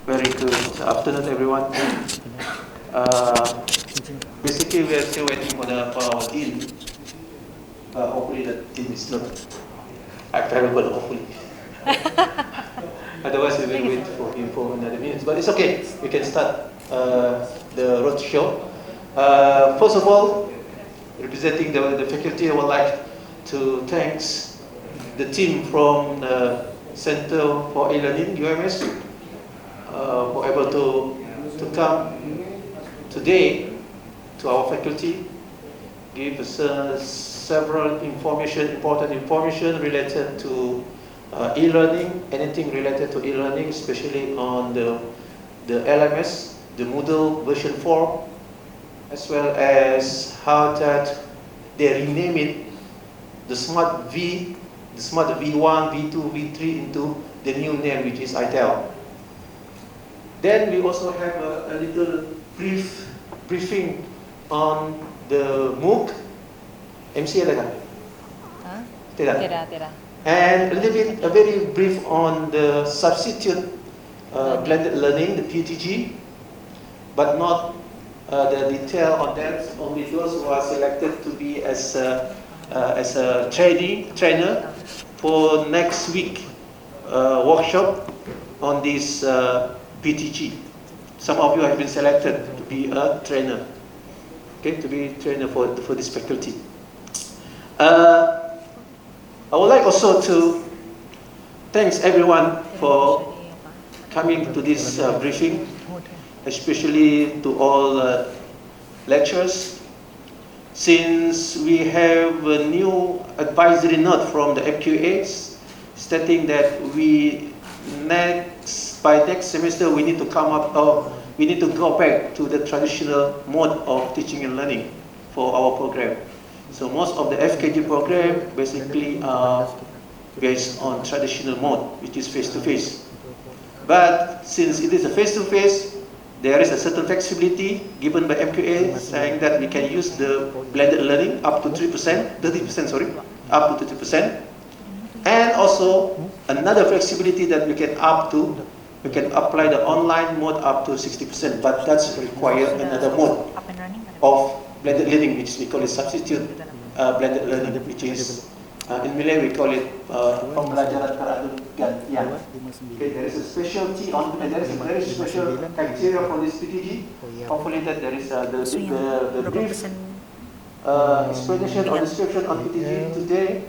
Very good afternoon, everyone. Basically, we are still waiting for our dean. Hopefully, the dean is not available. Hopefully, otherwise we will wait for him for another minute. But it's okay. We can start the roadshow. First of all, representing the faculty, I would like to thank the team from the Center for E-Learning (UMS) for able to come today to our faculty, give us several important information related to e-learning, anything related to e-learning, especially on the LMS, the Moodle version 4, as well as how that they rename it, the Smart V1, V2, V3 into the new name, which is ITEL. Then we also have a little briefing on the MOOC. MC ada kan? Tidak. And a very brief on the substitute blended learning, the PTG, but not the detail on that. Only those who are selected to be as a trainer for next week workshop on this PTG. Some of you have been selected to be a trainer, okay, to be a trainer for this faculty. I would like also to thank everyone for coming to this briefing, especially to all lecturers. Since we have a new advisory note from the FQAs stating that by next semester we need to we need to go back to the traditional mode of teaching and learning for our program. So most of the FKJ program basically are based on traditional mode, which is face-to-face. But since it is a face-to-face, there is a certain flexibility given by MQA saying that we can use the blended learning up to 30%, up to 30%. And also another flexibility that we can apply the online mode up to 60%, but that's require another mode of blended learning, which we call it substitute blended learning, which is in Malay we call it pembelajaran teradu gantian. Okay, there is a specialty there is a very special criteria for this PTG. Hopefully that there is the brief explanation or description on PTG today,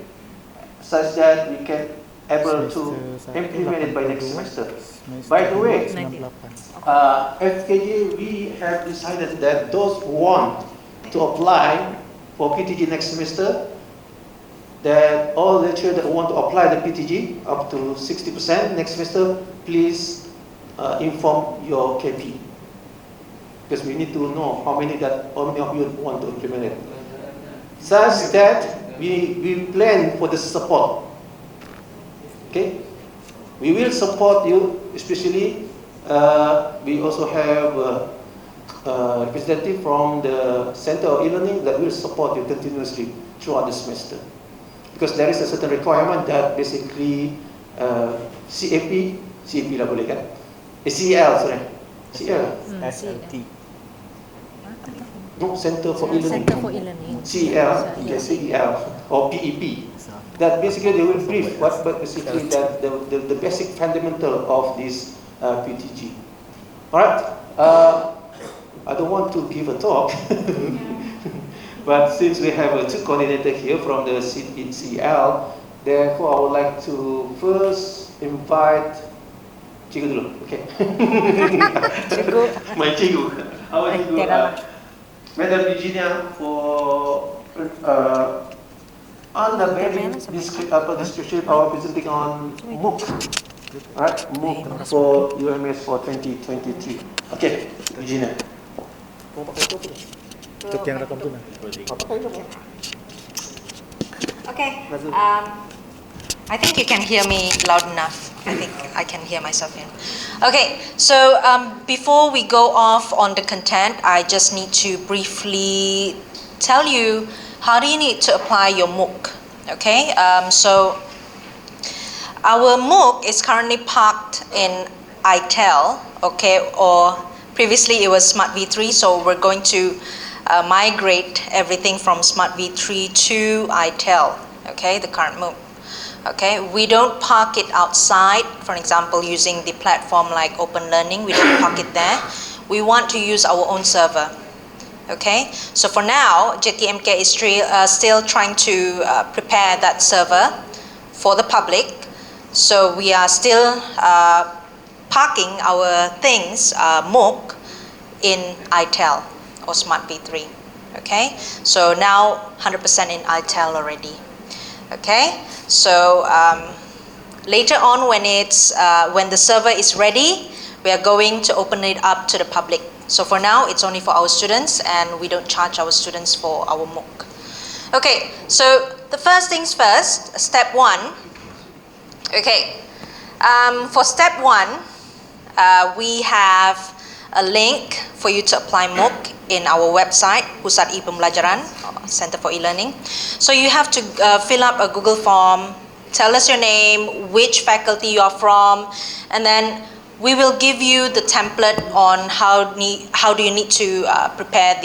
such that we can able to implement it by next semester. By the way, FKJ, we have decided that those who want to apply for PTG next semester, that all lecturers that want to apply the PTG up to 60% next semester, please inform your KP, because we need to know how many of you want to implement it, such that we plan for the support. Okay, we will support you, especially we also have a representative from the Center of E-Learning that will support you continuously throughout the semester. Because there is a certain requirement that basically CAP lah boleh kan? CEL, sorry. CEL. SLT. No, Center for E-Learning. Center for E-Learning. CEL, CEL, or PEP. That basically they will brief what basically that the basic fundamental of this PTG. All right. I don't want to give a talk, but since we have two coordinators here from the CEL, therefore I would like to first invite Cikgu dulu. Okay. Cikgu. My Cikgu. Our Cikgu, Madam Virginia, for on the very description our presenting on MOOC, right? MOOC for UMS for 2023. Okay, Virginia. Okay. I think you can hear me loud enough. I think I can hear myself here. Okay, so before we go off on the content, I just need to briefly tell you how do you need to apply your MOOC. Okay, so our MOOC is currently parked in ITEL okay, or previously it was Smart V3, so we're going to migrate everything from Smart V3 to ITEL, okay, the current MOOC. Okay, we don't park it outside, for example, using the platform like Open Learning, we don't park it there. We want to use our own server. Okay, so for now, JTMK is still trying to prepare that server for the public. So we are still parking our things, MOOC, in ITEL or Smart V3. Okay, so now 100% in ITEL already. Okay, so later on when the server is ready, we are going to open it up to the public. So for now, it's only for our students, and we don't charge our students for our MOOC. Okay, so the first things first, step 1. Okay, for step 1, we have a link for you to apply MOOC in our website, Pusat e-PEMBELAJARAN, Center for E-Learning. So you have to fill up a Google form, tell us your name, which faculty you are from, and then we will give you the template on how do you need to prepare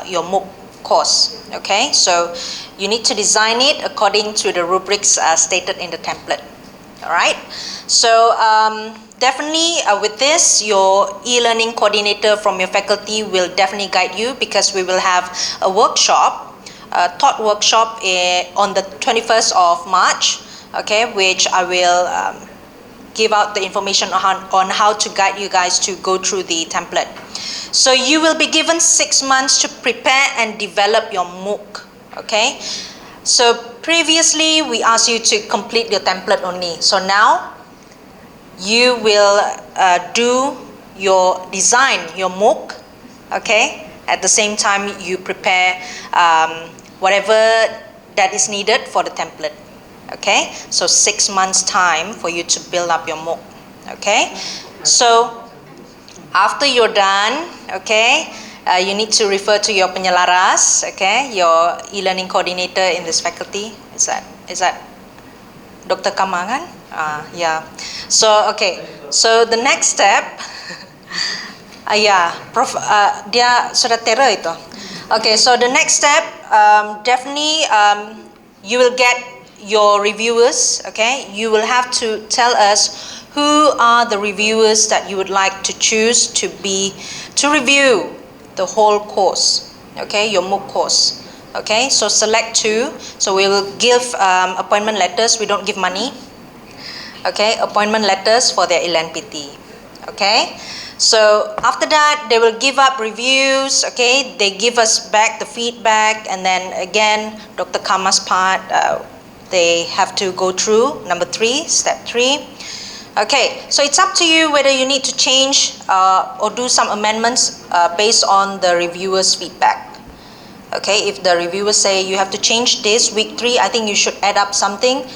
your MOOC course. Okay, so you need to design it according to the rubrics stated in the template. All right, so definitely with this, your e-learning coordinator from your faculty will definitely guide you, because we will have a workshop, a thought workshop on the 21st of March, okay, which I will give out the information on how to guide you guys to go through the template. So you will be given 6 months to prepare and develop your MOOC, okay? So previously we asked you to complete your template only. So now you will do your design, your MOOC, okay? At the same time you prepare whatever that is needed for the template. Okay, so 6 months time for you to build up your MOOC. Okay, so after you're done, okay, you need to refer to your penyelaras, okay, your e-learning coordinator in this faculty. Is that Dr. Kamangan? Yeah. So okay, so the next step, yeah, dia sudah tera itu. Okay, so the next step, definitely you will get your reviewers, okay? You will have to tell us who are the reviewers that you would like to choose to review the whole course, okay? Your MOOC course, okay? So select 2. So we will give appointment letters. We don't give money, okay? Appointment letters for their LNPT, okay? So after that, they will give up reviews, okay? They give us back the feedback, and then again, Dr. Kama's part, they have to go through number 3, step 3. Okay, so it's up to you whether you need to change or do some amendments based on the reviewers' feedback. Okay, if the reviewers say you have to change this week 3, I think you should add up something.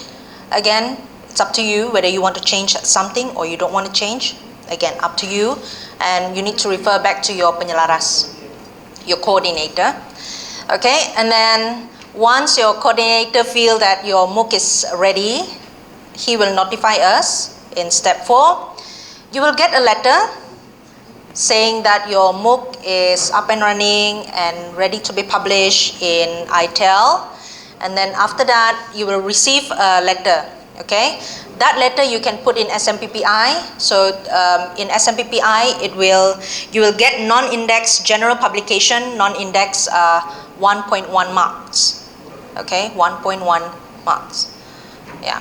Again, it's up to you whether you want to change something or you don't want to change. Again, up to you, and you need to refer back to your penyelaras, your coordinator. Okay, and then once your coordinator feels that your MOOC is ready, he will notify us in step 4. You will get a letter saying that your MOOC is up and running and ready to be published in ITEL. And then after that, you will receive a letter, okay? That letter you can put in SMPPI. So in SMPPI, you will get non-index general publication, non-index 1.1 marks. Okay, 1.1 marks. Yeah.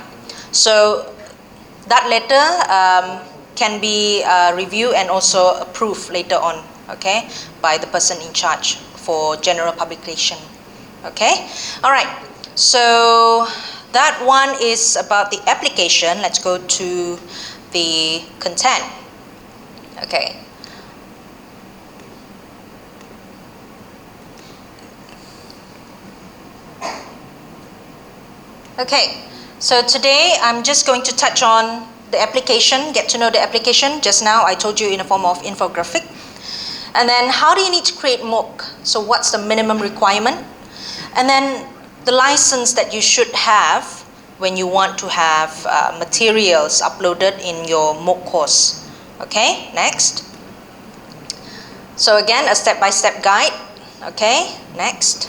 So that letter can be reviewed and also approved later on, okay, by the person in charge for general publication. Okay. All right. So that one is about the application. Let's go to the content. Okay. Okay, so today I'm just going to touch on the application, get to know the application. Just now I told you in a form of infographic. And then how do you need to create MOOC? So what's the minimum requirement? And then the license that you should have when you want to have materials uploaded in your MOOC course. Okay, next. So again, a step-by-step guide. Okay, next.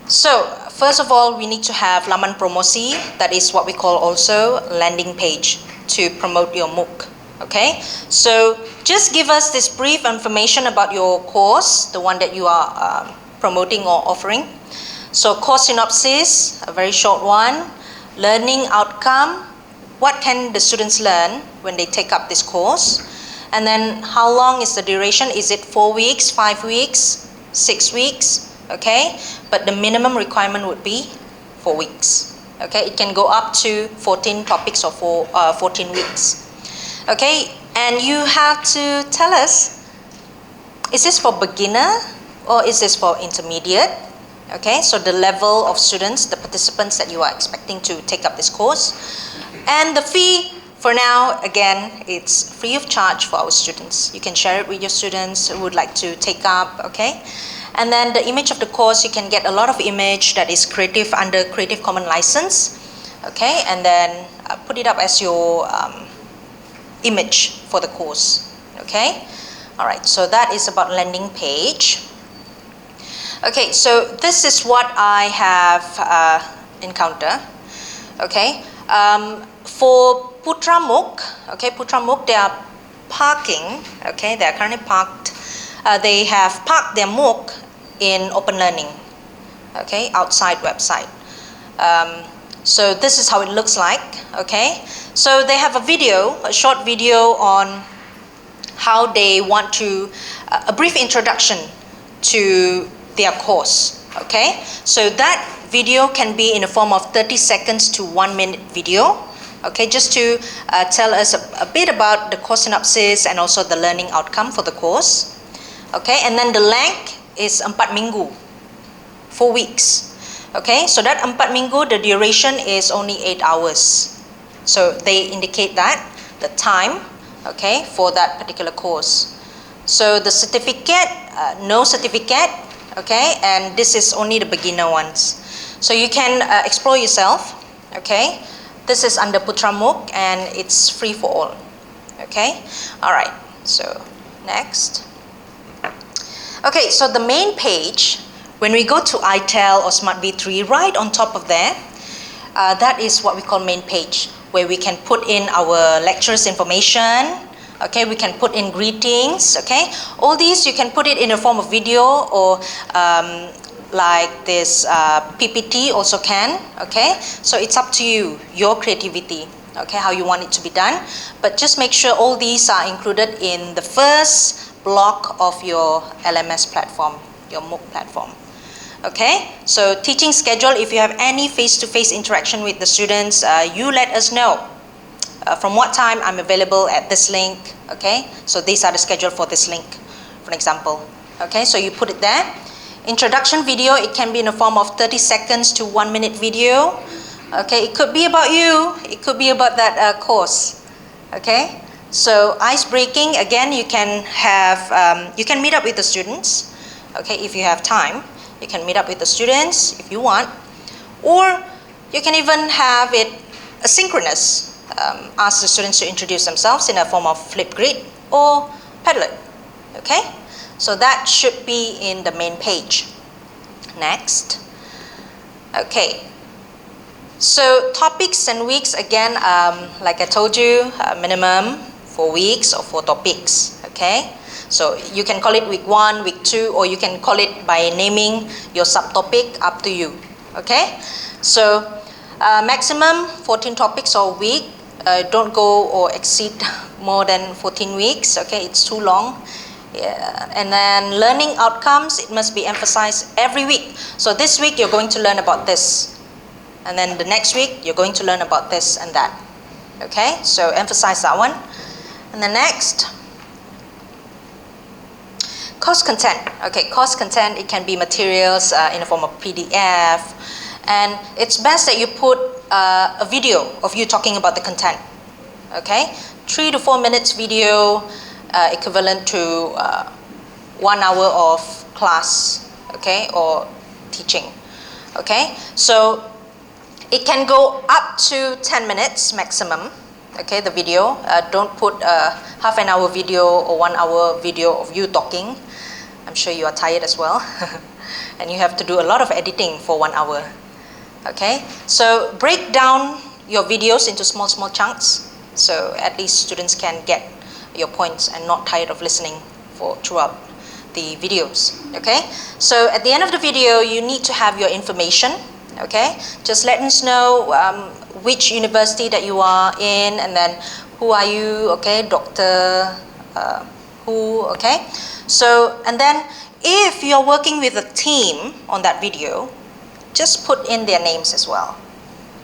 So first of all, we need to have laman promosi. That is what we call also landing page to promote your MOOC. Okay, so just give us this brief information about your course, the one that you are promoting or offering. So course synopsis, a very short one. Learning outcome, what can the students learn when they take up this course? And then how long is the duration? Is it 4 weeks, 5 weeks, 6 weeks? Okay, but the minimum requirement would be 4 weeks. Okay, it can go up to 14 topics or 14 weeks. Okay, and you have to tell us, is this for beginner or is this for intermediate? Okay, so the level of students, the participants that you are expecting to take up this course. And the fee, for now, again, it's free of charge for our students. You can share it with your students who would like to take up, okay? And then the image of the course, you can get a lot of image that is creative under Creative Commons license, okay? And then put it up as your image for the course, okay? All right, so that is about landing page. Okay, so this is what I have encountered, okay? For Putra MOOC, okay, Putra MOOC, they are parking, okay, they are currently parked. They have parked their MOOC in open learning, okay, outside website. So this is how it looks like, okay. So they have a video, a short video on how they want to, a brief introduction to their course, okay. So that video can be in the form of 30 seconds to 1 minute video, okay, just to tell us a bit about the course synopsis and also the learning outcome for the course. Okay, and then the length is 4 minggu, 4 weeks. Okay, so that 4 minggu, the duration is only 8 hours. So they indicate that, the time, okay, for that particular course. So the certificate, no certificate, okay, and this is only the beginner ones. So you can explore yourself, okay. This is under Putra MOOC and it's free for all, okay. All right, so next. Okay, so the main page, when we go to ITEL or Smart V3, right on top of there, that is what we call main page, where we can put in our lecturers information, okay, we can put in greetings, okay. All these you can put it in a form of video or like this PPT also can, okay. So it's up to you, your creativity, okay, how you want it to be done. But just make sure all these are included in the first block of your LMS platform, your MOOC platform. Okay, so teaching schedule, if you have any face-to-face interaction with the students, you let us know. From what time I'm available at this link, okay? So these are the schedule for this link, for example. Okay, so you put it there. Introduction video, it can be in the form of 30 seconds to 1 minute video. Okay, it could be about you, it could be about that course. Okay. So ice breaking, again, you can have, you can meet up with the students, okay, if you have time. You can meet up with the students if you want, or you can even have it asynchronous. Ask the students to introduce themselves in a form of Flipgrid or Padlet, okay. So that should be in the main page. Next, okay. So topics and weeks, again, like I told you, minimum 4 weeks or 4 topics, okay? So you can call it week 1, week 2, or you can call it by naming your subtopic, up to you, okay? So maximum 14 topics a week. Don't go or exceed more than 14 weeks, okay? It's too long. Yeah. And then learning outcomes, it must be emphasized every week. So this week you're going to learn about this. And then the next week you're going to learn about this and that, okay? So emphasize that one. And the next, course content. Okay, course content, it can be materials in the form of PDF, and it's best that you put a video of you talking about the content, okay? 3 to 4 minutes video, equivalent to 1 hour of class, okay, or teaching, okay? So it can go up to 10 minutes maximum, okay, the video. Don't put a half an hour video or 1 hour video of you talking. I'm sure you are tired as well. And you have to do a lot of editing for 1 hour. Okay, so break down your videos into small chunks, so at least students can get your points and not tired of listening throughout the videos. Okay, so at the end of the video you need to have your information. Okay, just let us know which university that you are in, and then who are you, okay, doctor, who, okay. So, and then if you're working with a team on that video, just put in their names as well.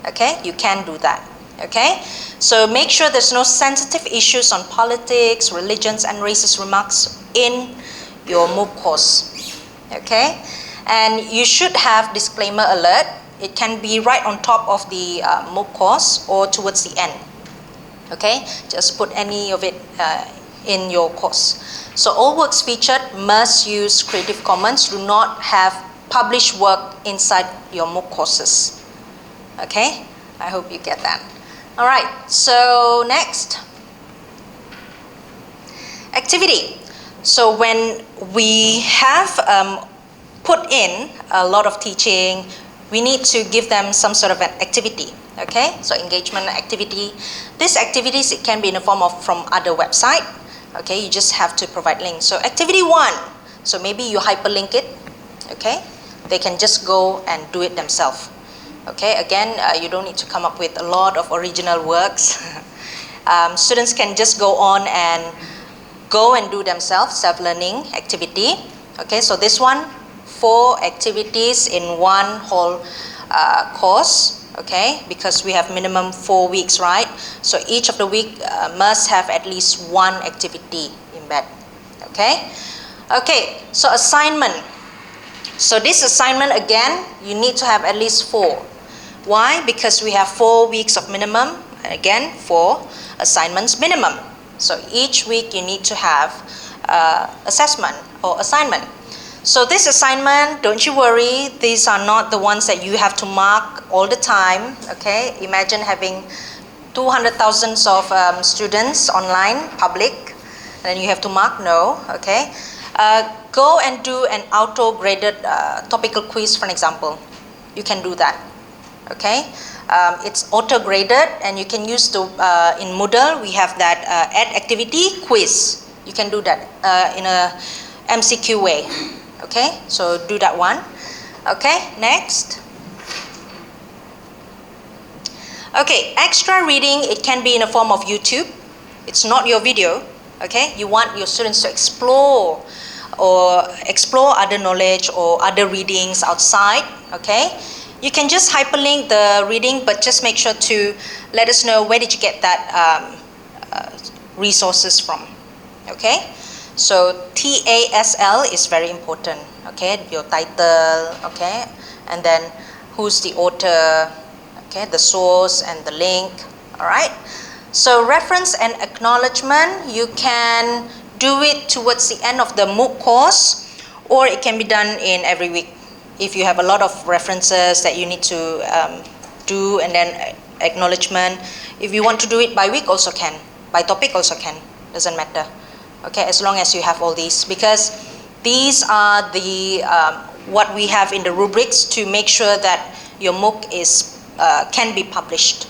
Okay, you can do that. Okay, so make sure there's no sensitive issues on politics, religions, and racist remarks in your MOOC course. Okay, and you should have disclaimer alert. It can be right on top of the MOOC course or towards the end. Okay, just put any of it in your course. So all works featured must use Creative Commons. Do not have published work inside your MOOC courses. Okay, I hope you get that. All right, so next, activity. So when we have put in a lot of teaching, we need to give them some sort of an activity. Okay, so engagement activity. These activities, it can be in the form of from other website. Okay, you just have to provide links. So activity 1, so maybe you hyperlink it. Okay, they can just go and do it themselves. Okay, again, you don't need to come up with a lot of original works. Students can just go on and do themselves, self-learning activity. Okay, so this one, 4 activities in one whole course. Okay, because we have minimum 4 weeks, right? So each of the week must have at least 1 activity in that. Okay, okay, so assignment. So this assignment, again, you need to have at least 4. Why? Because we have 4 weeks of minimum. Again, 4 assignments minimum. So each week you need to have assessment or assignment. So this assignment, don't you worry, these are not the ones that you have to mark all the time. Okay, imagine having 200,000 of students online, public, and then you have to mark. No. Okay, go and do an auto-graded topical quiz, for example. You can do that. Okay, it's auto-graded, and you can use the in Moodle we have that add activity quiz. You can do that in a MCQ way. Okay, so do that one. Okay, next. Okay, extra reading, it can be in a form of YouTube. It's not your video. Okay, you want your students to explore other knowledge or other readings outside. Okay, you can just hyperlink the reading, but just make sure to let us know where did you get that resources from. Okay, so TASL is very important. Okay, your title. Okay, and then who's the author. Okay, the source and the link. All right. So reference and acknowledgement, you can do it towards the end of the MOOC course, or it can be done in every week. If you have a lot of references that you need to do, and then acknowledgement. If you want to do it by week, also can. By topic also can. Doesn't matter. Okay, as long as you have all these, because these are the what we have in the rubrics to make sure that your MOOC is can be published.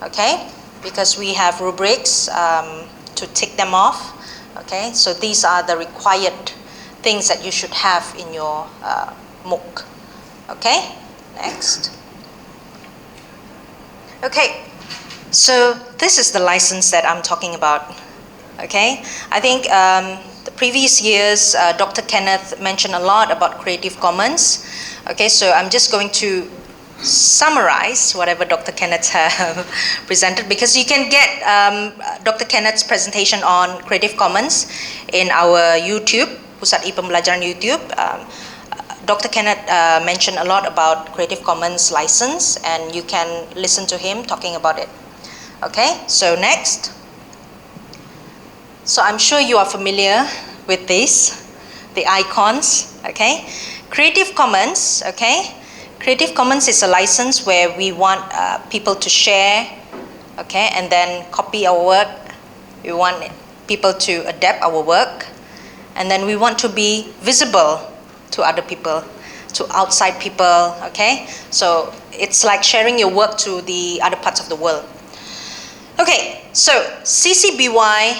Okay, because we have rubrics to tick them off. Okay, so these are the required things that you should have in your MOOC. Okay, next. Okay, so this is the license that I'm talking about. Okay, I think the previous years Dr. Kenneth mentioned a lot about Creative Commons. Okay, so I'm just going to summarize whatever Dr. Kenneth have presented, because you can get Dr. Kenneth's presentation on Creative Commons in our YouTube, Pusat e-PEMBELAJARAN YouTube. Dr. Kenneth mentioned a lot about Creative Commons license, and you can listen to him talking about it. Okay, so next. So I'm sure you are familiar with this, the icons. Okay, Creative Commons. Okay, Creative Commons is a license where we want people to share okay, and then copy our work. We want people to adapt our work, and then we want to be visible to other people, to outside people, okay? So it's like sharing your work to the other parts of the world. Okay, so CC BY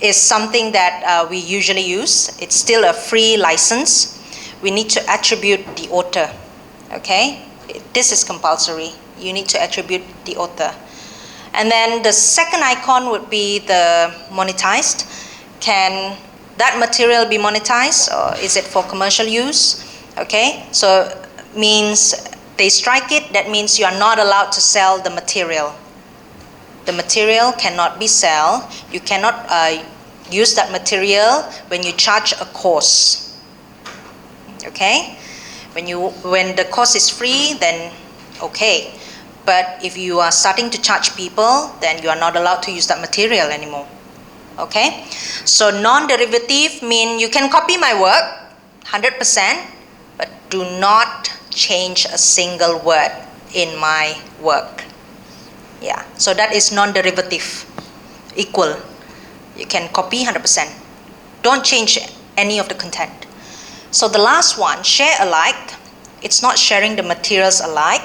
is something that we usually use. It's still a free license. We need to attribute the author, okay? This is compulsory. You need to attribute the author. And then the second icon would be the monetized. Can that material be monetized, or is it for commercial use? Okay, so means they strike it, that means you are not allowed to sell the material. The material cannot be sold. You cannot use that material when you charge a course. Okay, when the course is free, then okay. But if you are starting to charge people, then you are not allowed to use that material anymore. Okay, so non-derivative mean you can copy my work 100%, but do not change a single word in my work. Yeah, so that is non-derivative, equal. You can copy 100%. Don't change any of the content. So the last one, share alike. It's not sharing the materials alike.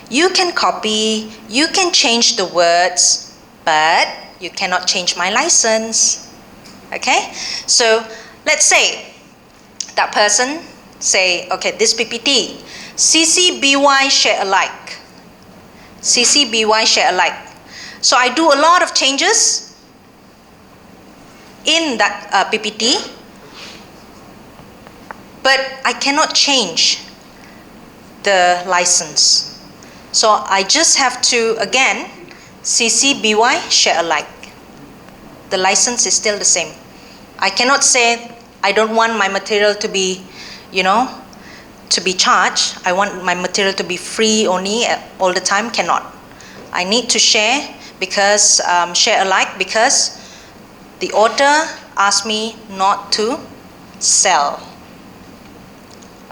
You can copy, you can change the words, but you cannot change my license. Okay, so let's say that person say, okay, this PPT, CC BY share alike. CC BY share alike. So I do a lot of changes in that PPT, but I cannot change the license. So I just have to, again, CC BY share alike. The license is still the same. I cannot say I don't want my material to be, to be charged. I want my material to be free only all the time. Cannot. I need to share because share alike because the author asked me not to sell.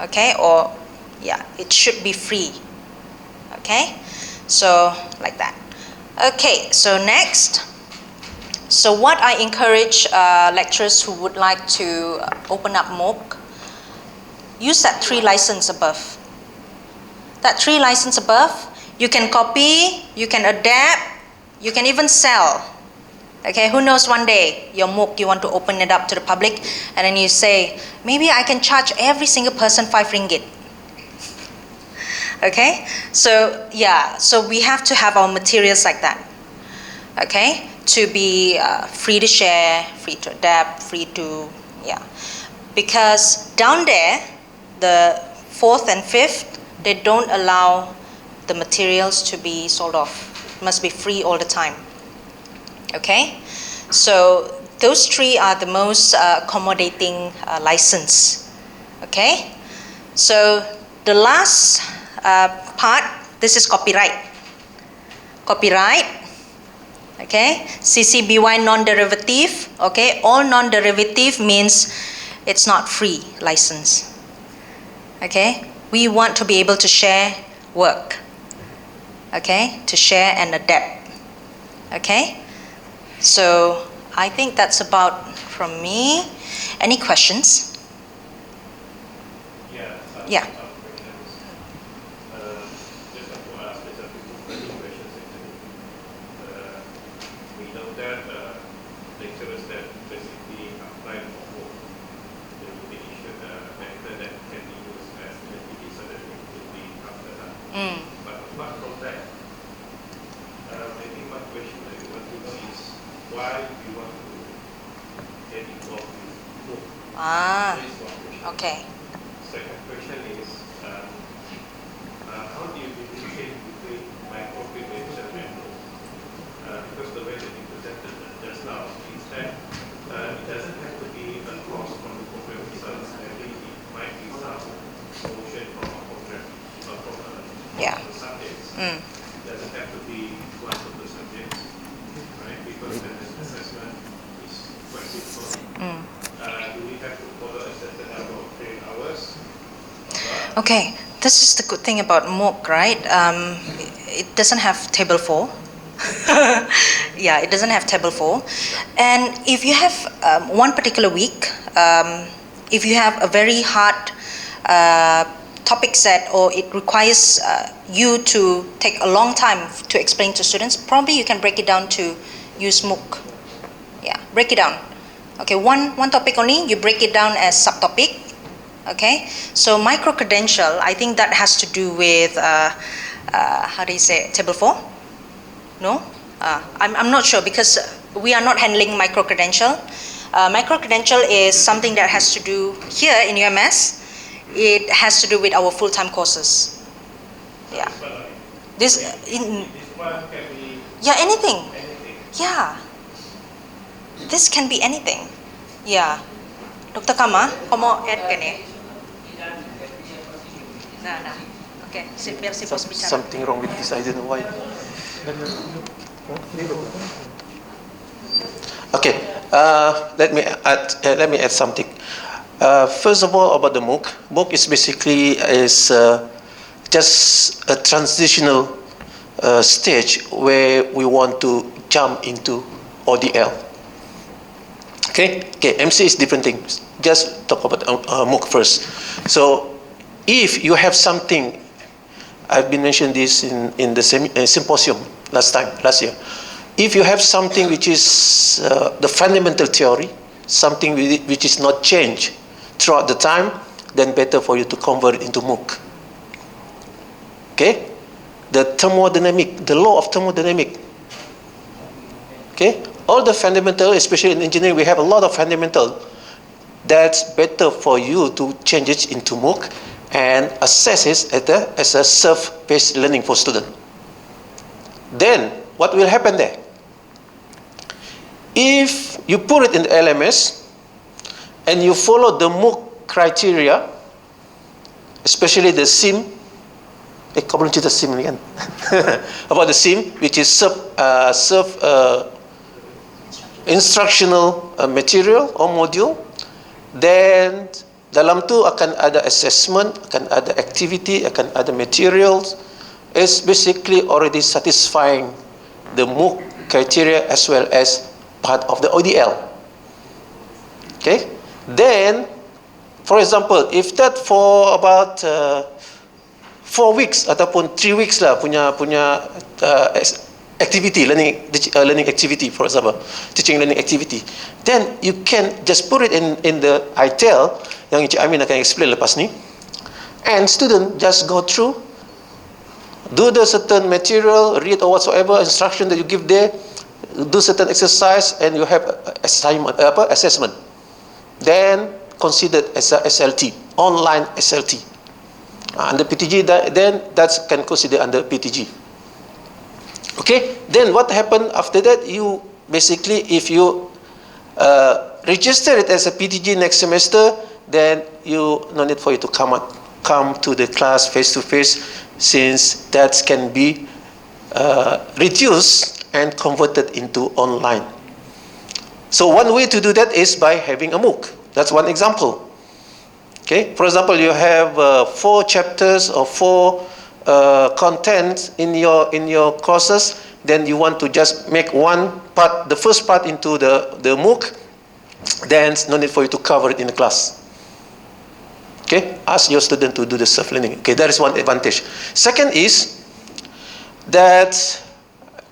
Okay, or yeah, it should be free. Okay, so like that. Okay, so next. So what I encourage lecturers who would like to open up MOOC, use that 3 license above. That 3 license above, you can copy, you can adapt, you can even sell. Okay, who knows, one day your MOOC, you want to open it up to the public, and then you say, maybe I can charge every single person 5 ringgit. Okay, so yeah, so we have to have our materials like that. Okay, to be free to share, free to adapt, free to, yeah. Because down there, the 4th and 5th, they don't allow the materials to be sold off. It must be free all the time. Okay, so those 3 are the most accommodating license. Okay, so the last part, this is copyright. Copyright, okay, CC BY non-derivative, okay, all non-derivative means it's not free license. Okay, we want to be able to share work, okay, to share and adapt. Okay, so I think that's about from me. Any questions? Yeah. But apart from that, maybe one question that we want to know is why you want to get involved with MOOC? Ah, That is one question. okay. Second question is, how do you differentiate between micro-credential and MOOC? Because the way that you presented just now is that it doesn't have to be a course from the program itself. Maybe it might be some solution from a program or from Yeah. the subjects. Mm. It doesn't have to be one of the subjects, right? Because then the assessment is quite simple. Mm. Do we have to follow a certain number of training hours? Okay, this is the good thing about MOOC, right? It doesn't have table 4. Yeah, it doesn't have table 4. And if you have one particular week, if you have a very hard topic set, or it requires you to take a long time to explain to students, probably you can break it down to use MOOC. Yeah, break it down. Okay, one topic only, you break it down as subtopic. Okay, so micro-credential, I think that has to do with, how do you say, table 4? No? I'm not sure, because we are not handling micro-credential. Micro-credential is something that has to do here in UMS. It has to do with our full-time courses. Yeah. This one can be yeah, anything. anything. Yeah. This can be anything. Yeah. Dr. Kama, kau mau add kan ya? Nah. Okay, biar si bos bicara. Something wrong with this, I don't know why. Okay, let me add something. First of all, about the MOOC. MOOC is basically just a transitional stage where we want to jump into ODL. Okay, MC is different things. Just talk about MOOC first. So, if you have something, I've been mentioning this in the symposium last year. If you have something which is the fundamental theory, something which is not changed throughout the time, then better for you to convert it into MOOC. Okay? The thermodynamic, the law of thermodynamic. Okay? All the fundamental, especially in engineering, we have a lot of fundamental. That's better for you to change it into MOOC and assess it as a self-paced learning for students. Then, what will happen there? If you put it in the LMS and you follow the MOOC criteria, especially the SIM, kau belum cerita SIM ni kan? About the SIM, which is instructional material or module, then dalam tu akan ada assessment, akan ada activity, akan ada materials. It's basically already satisfying the MOOC criteria as well as part of the ODL. Okay? Then, for example, if that for about 4 weeks ataupun 3 weeks lah punya activity, learning activity, for example, teaching learning activity, then you can just put it in the ITEL yang Encik Amin akan explain lepas ni, and student just go through, do the certain material, read or whatsoever instruction that you give there, do certain exercise, and you have assignment, assessment. Then considered as a SLT, online SLT. Under PTG, then that can consider under PTG. Okay, then what happened after that? You basically, if you register it as a PTG next semester, then you no need for you to come to the class face to face, since that can be reduced and converted into online. So one way to do that is by having a MOOC. That's one example. Okay, for example, you have 4 chapters or 4 content in your courses. Then you want to just make one part, the first part into the MOOC. Then no need for you to cover it in the class. Okay, ask your student to do the self-learning. Okay, that is one advantage. Second is that,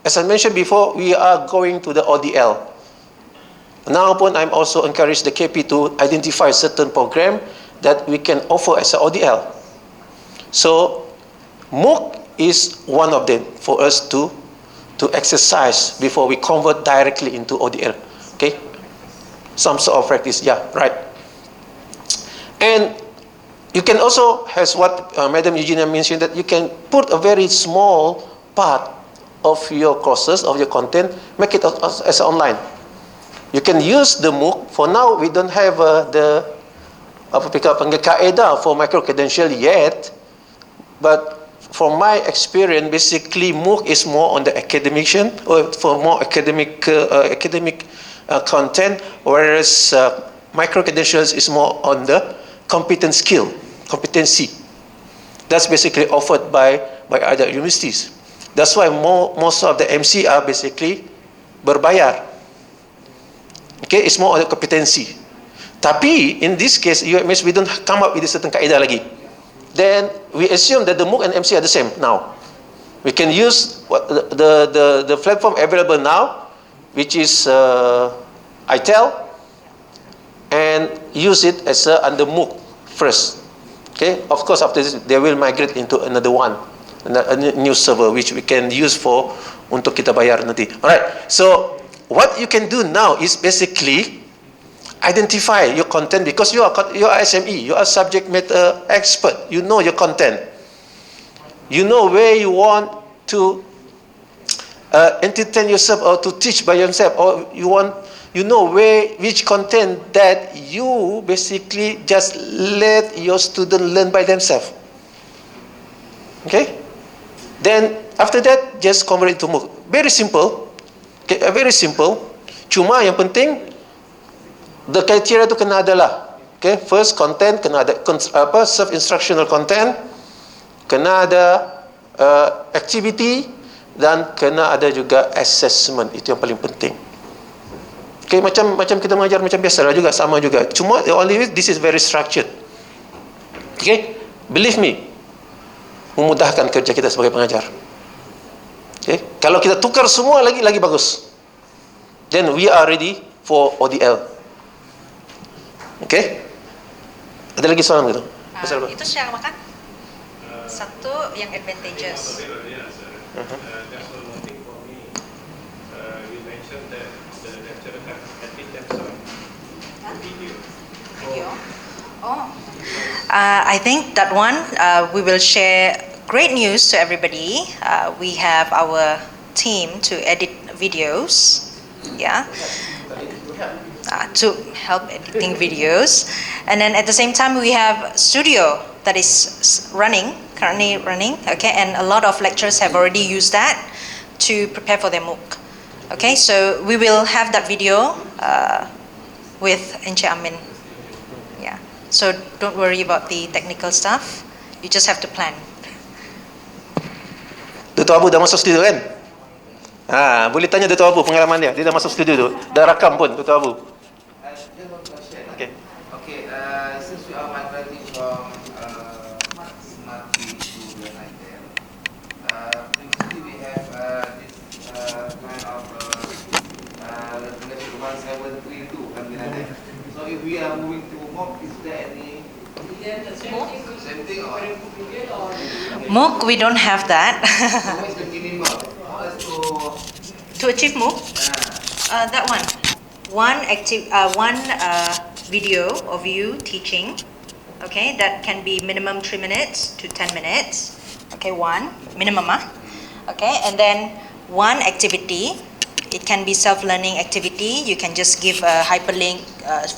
as I mentioned before, we are going to the ODL. Now I'm also encourage the KP to identify certain program that we can offer as a ODL. So MOOC is one of them for us to exercise before we convert directly into ODL. Okay, some sort of practice. Yeah, right. And you can also, as what Madam Eugenia mentioned, that you can put a very small part of your courses, of your content, make it as online. You can use the MOOC. For now, we don't have the kaedah for micro-credential yet, but from my experience, basically MOOC is more on the academician, or for more academic content, whereas micro-credentials is more on the competency. That's basically offered by other universities. That's why most of the MC are basically berbayar. Okay, it's more on the competency. Tapi in this case, UMS we don't come up with a certain kaedah lagi. Then we assume that the MOOC and MC are the same now. We can use the platform available now, which is ITEL, and use it as under MOOC first. Okay, of course after this they will migrate into another one, a new server which we can use for untuk kita bayar nanti. Alright, so what you can do now is basically identify your content, because you are SME, you are subject matter expert, you know your content, you know where you want to entertain yourself or to teach by yourself, or you know which content that you basically just let your student learn by themselves. Okay, then after that just convert it to MOOC. Very simple. Okay, very simple. Cuma yang penting the criteria tu kena ada lah. Okay, first content kena ada self instructional content, kena ada activity, dan kena ada juga assessment. Itu yang paling penting. Okay, macam kita mengajar macam biasa lah juga, sama juga. Cuma only this is very structured. Okay, believe me, memudahkan kerja kita sebagai pengajar. Okay, kalau kita tukar semua lagi bagus. Then we are ready for ODL. Okay, ada lagi soalan gitu? Itu secara makan satu yang advantageous. Just one more thing for me. You mentioned that the lecturer can edit themselves. Video. I think that one we will share great news to everybody. We have our team to edit videos. Yeah. To help editing videos, and then at the same time we have studio that is currently running. Okay, and a lot of lecturers have already used that to prepare for their MOOC. Okay, so we will have that video with Encik Amin. Yeah, so don't worry about the technical stuff. You just have to plan. Dato' Abu dah masuk studio kan? Boleh tanya Dato' Abu pengalaman dia. Dia dah masuk studio tu. Dah rakam pun Dato' Abu. Okay, since we are migrating from Smart to the ITEL, previously we have this kind of regulation 1732 something like that. So if we are moving to MOOC, is there any same thing or? MOOC, we don't have that. What is the minimum? To achieve MOOC, that one video of you teaching, okay, that can be minimum 3 minutes to 10 minutes, okay, one minimum, okay, and then one activity. It can be self-learning activity. You can just give a hyperlink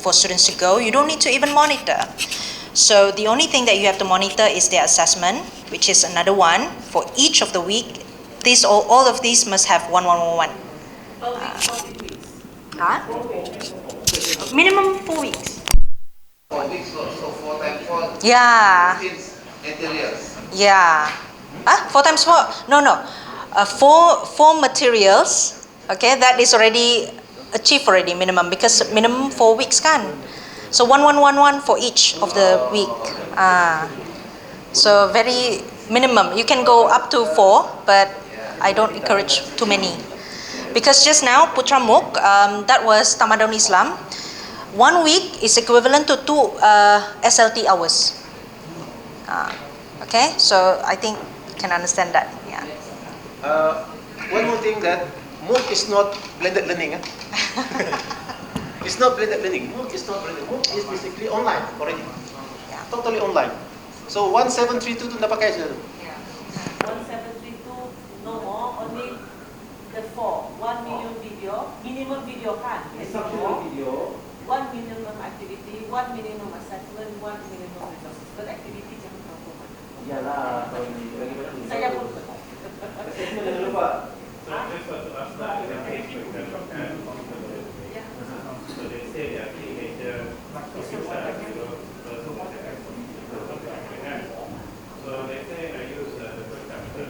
for students to go. You don't need to even monitor. So the only thing that you have to monitor is their assessment, which is another one for each of the week. All of these must have one. Minimum 4 weeks. 4 weeks, so 4 times 4. Yeah. Materials. Yeah. 4 times 4? No. 4 materials. Okay, that is already achieved already minimum, because minimum 4 weeks kan. So 1 for each of the week. So very minimum. You can go up to 4, but I don't encourage too many. Because just now Putra MOOC, that was Tamadun Islam. 1 week is equivalent to 2 SLT hours. Okay, so I think you can understand that. Yeah. One more thing, that MOOC is not blended learning. It's not blended learning. MOOC is not blended. MOOC is basically online already. Yeah. Totally online. So 1732 tu dah pakai sudah. 1732 no more, only the 4. 1 million video, minimum video kan? Instructional video. 1 minimum activity, 1 minimum assessment, 1 minimum resources. But activity jangan terlalu banyak. Iyalah, Saya pun. assessment jangan lupa. So just want to ask that, so they say that teenager so they say I use the first chapter,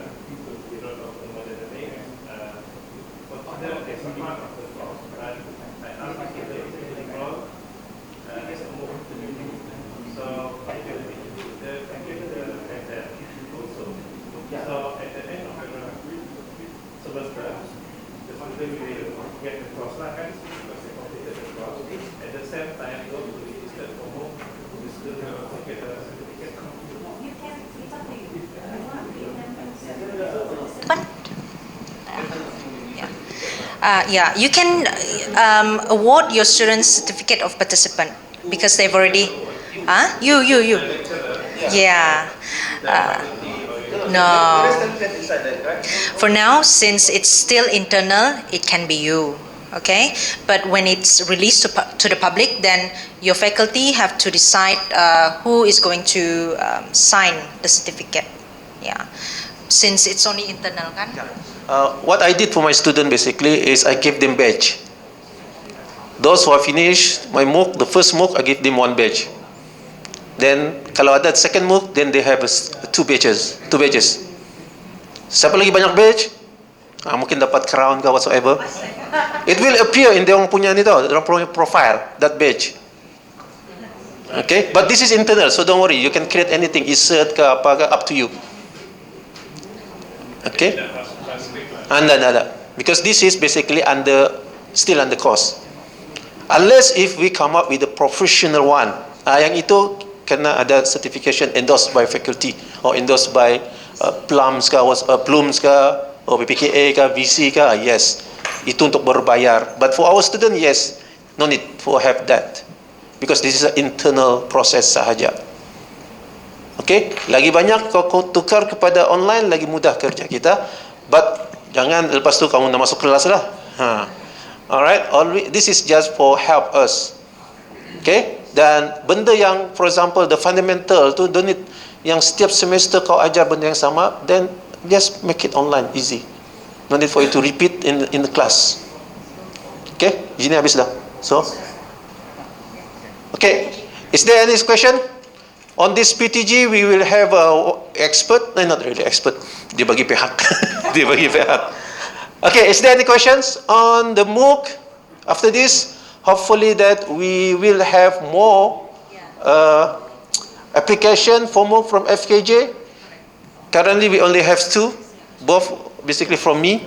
Yeah, you can award your students certificate of participant because they've already. You. Yeah. No. For now, since it's still internal, it can be you. Okay, but when it's released to the public, then your faculty have to decide who is going to sign the certificate. Yeah, since it's only internal, kan? What I did for my student basically is I gave them badge. Those who have finished my MOOC, the first MOOC, I give them one badge. Then kalau ada second MOOC, then they have two badges. Siapa lagi banyak badge? Mungkin dapat crown ke whatsoever. It will appear in dia orang punya ni tau, dia orang punya profile, that badge. Okay, but this is internal, so don't worry. You can create anything, insert ke apa ke, up to you. Okay. Anda. Because this is basically still under course. Unless if we come up with a professional one, yang itu kena ada certification endorsed by faculty or endorsed by Plums ke, or PPKA ke, VC ke, yes. Itu untuk berbayar. But for our student, yes, no need for have that. Because this is an internal process sahaja. Okay, lagi banyak kau tukar kepada online, lagi mudah kerja kita. But jangan lepas tu kamu nak masuk kelas lah. Alright, this is just for help us. Okay, dan benda yang, for example, the fundamental tu, don't need yang setiap semester kau ajar benda yang sama, then just make it online, easy. No need for you to repeat in the class. Okay, ini habis dah. So, okay, is there any question? On this PTG, we will have a expert. No, not really expert. Dia bagi pihak. Okay, is there any questions on the MOOC? After this, hopefully that we will have more application for MOOC from FKJ. Currently, we only have 2, both basically from me.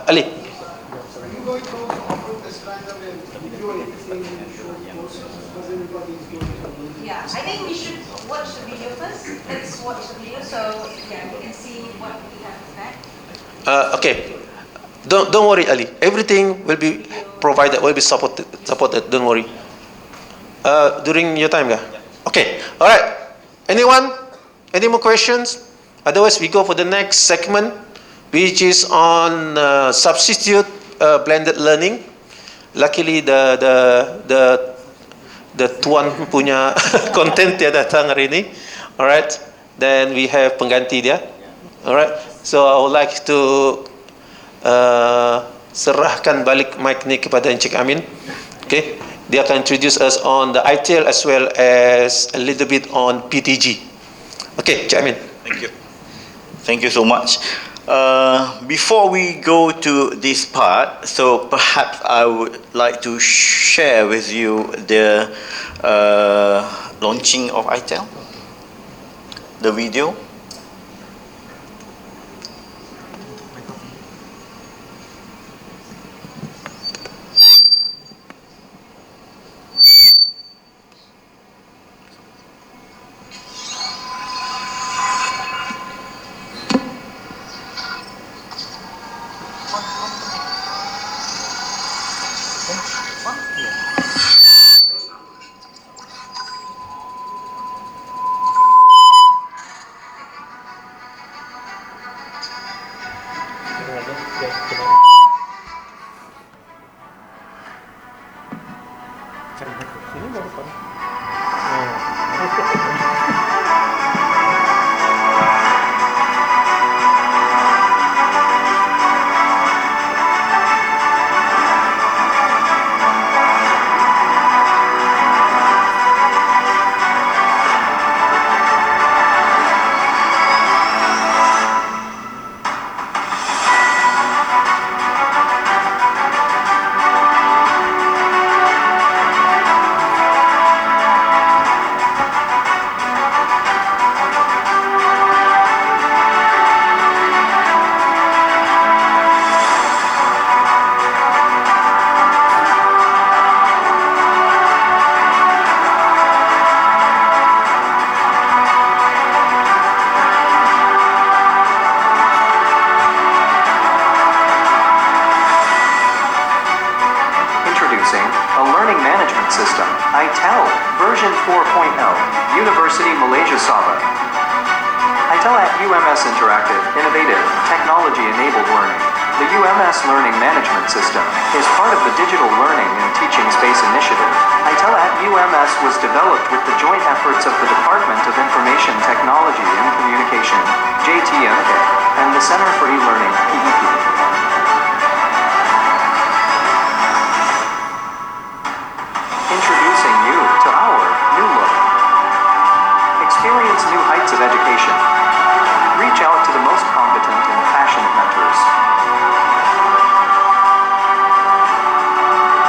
Ali. Yeah, I think we should watch the video first. Let's watch the video so yeah, we can see what we have prepared. Okay. Don't worry, Ali. Everything will be provided, will be supported. Don't worry. During your time, okay. All right. Anyone? Any more questions? Otherwise, we go for the next segment, which is on substitute blended learning. Luckily, the tuan punya content dia datang hari ini. All right. Then we have pengganti dia. All right. So I would like to serahkan balik mic ni kepada Encik Amin. Okay. Dia akan introduce us on the ITL as well as a little bit on PTG. Okay, Encik Amin. Thank you. Thank you so much. Before we go to this part, so perhaps I would like to share with you the launching of ITEL, the video. a learning management system, ITEL, version 4.0, University Malaysia Sabah. ITEL at UMS Interactive, Innovative, Technology-Enabled Learning. The UMS Learning Management System is part of the Digital Learning and Teaching Space Initiative. ITEL at UMS was developed with the joint efforts of the Department of Information Technology and Communication, JTMK, and the Center for E-Learning, PEP. Introducing you to our new look. Experience new heights of education. Reach out to the most competent and passionate mentors.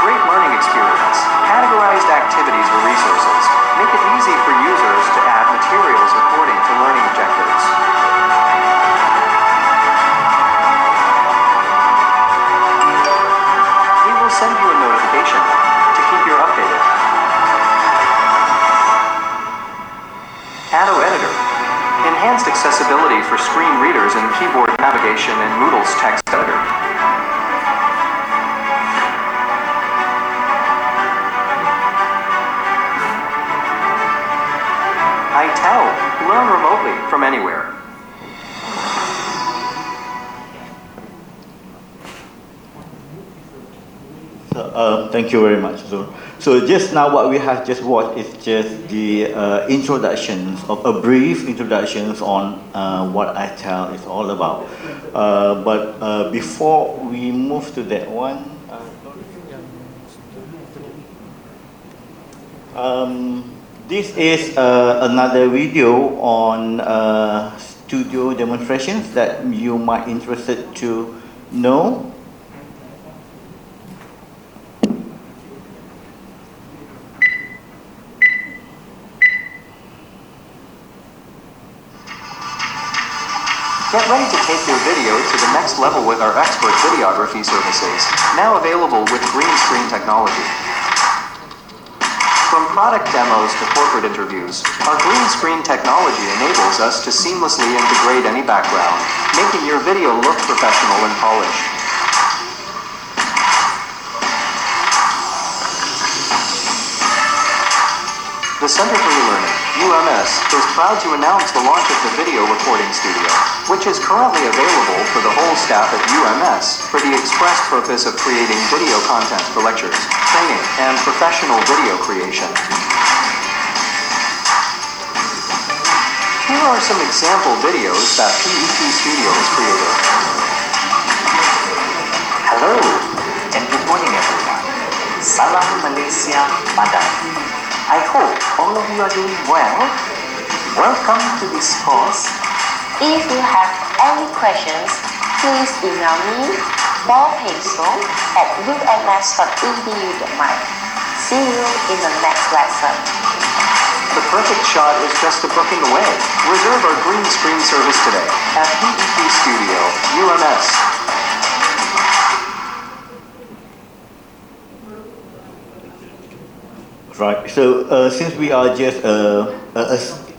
Great learning experience. Categorized activities or resources. Make it easy for users to add materials according to learning objectives. We will send you a notification to keep you updated. Addo Editor. Enhanced accessibility for screen readers and keyboard navigation in Moodle's text editor. ITEL. Learn remotely from anywhere. Thank you very much, Zul. So just now what we have just watched is just the introductions, of a brief introductions on what ITEL is all about. But before we move to that one, this is another video on studio demonstrations that you might be interested to know. Get ready to take your video to the next level with our expert videography services, now available with green screen technology. From product demos to corporate interviews, our green screen technology enables us to seamlessly integrate any background, making your video look professional and polished. The Center for E-Learning, UMS, is proud to announce the launch of the Video Recording Studio, which is currently available for the whole staff at UMS for the express purpose of creating video content for lectures, training, and professional video creation. Here are some example videos that PEP Studio has created. Hello, and good morning everyone. Salam Malaysia Madani. I hope all of you are doing well. Welcome to this course. If you have any questions, please email me, ums.ums.edu.my. See you in the next lesson. The perfect shot is just a booking away. Reserve our green screen service today at PEP Studio, UMS. Right, so since we are just a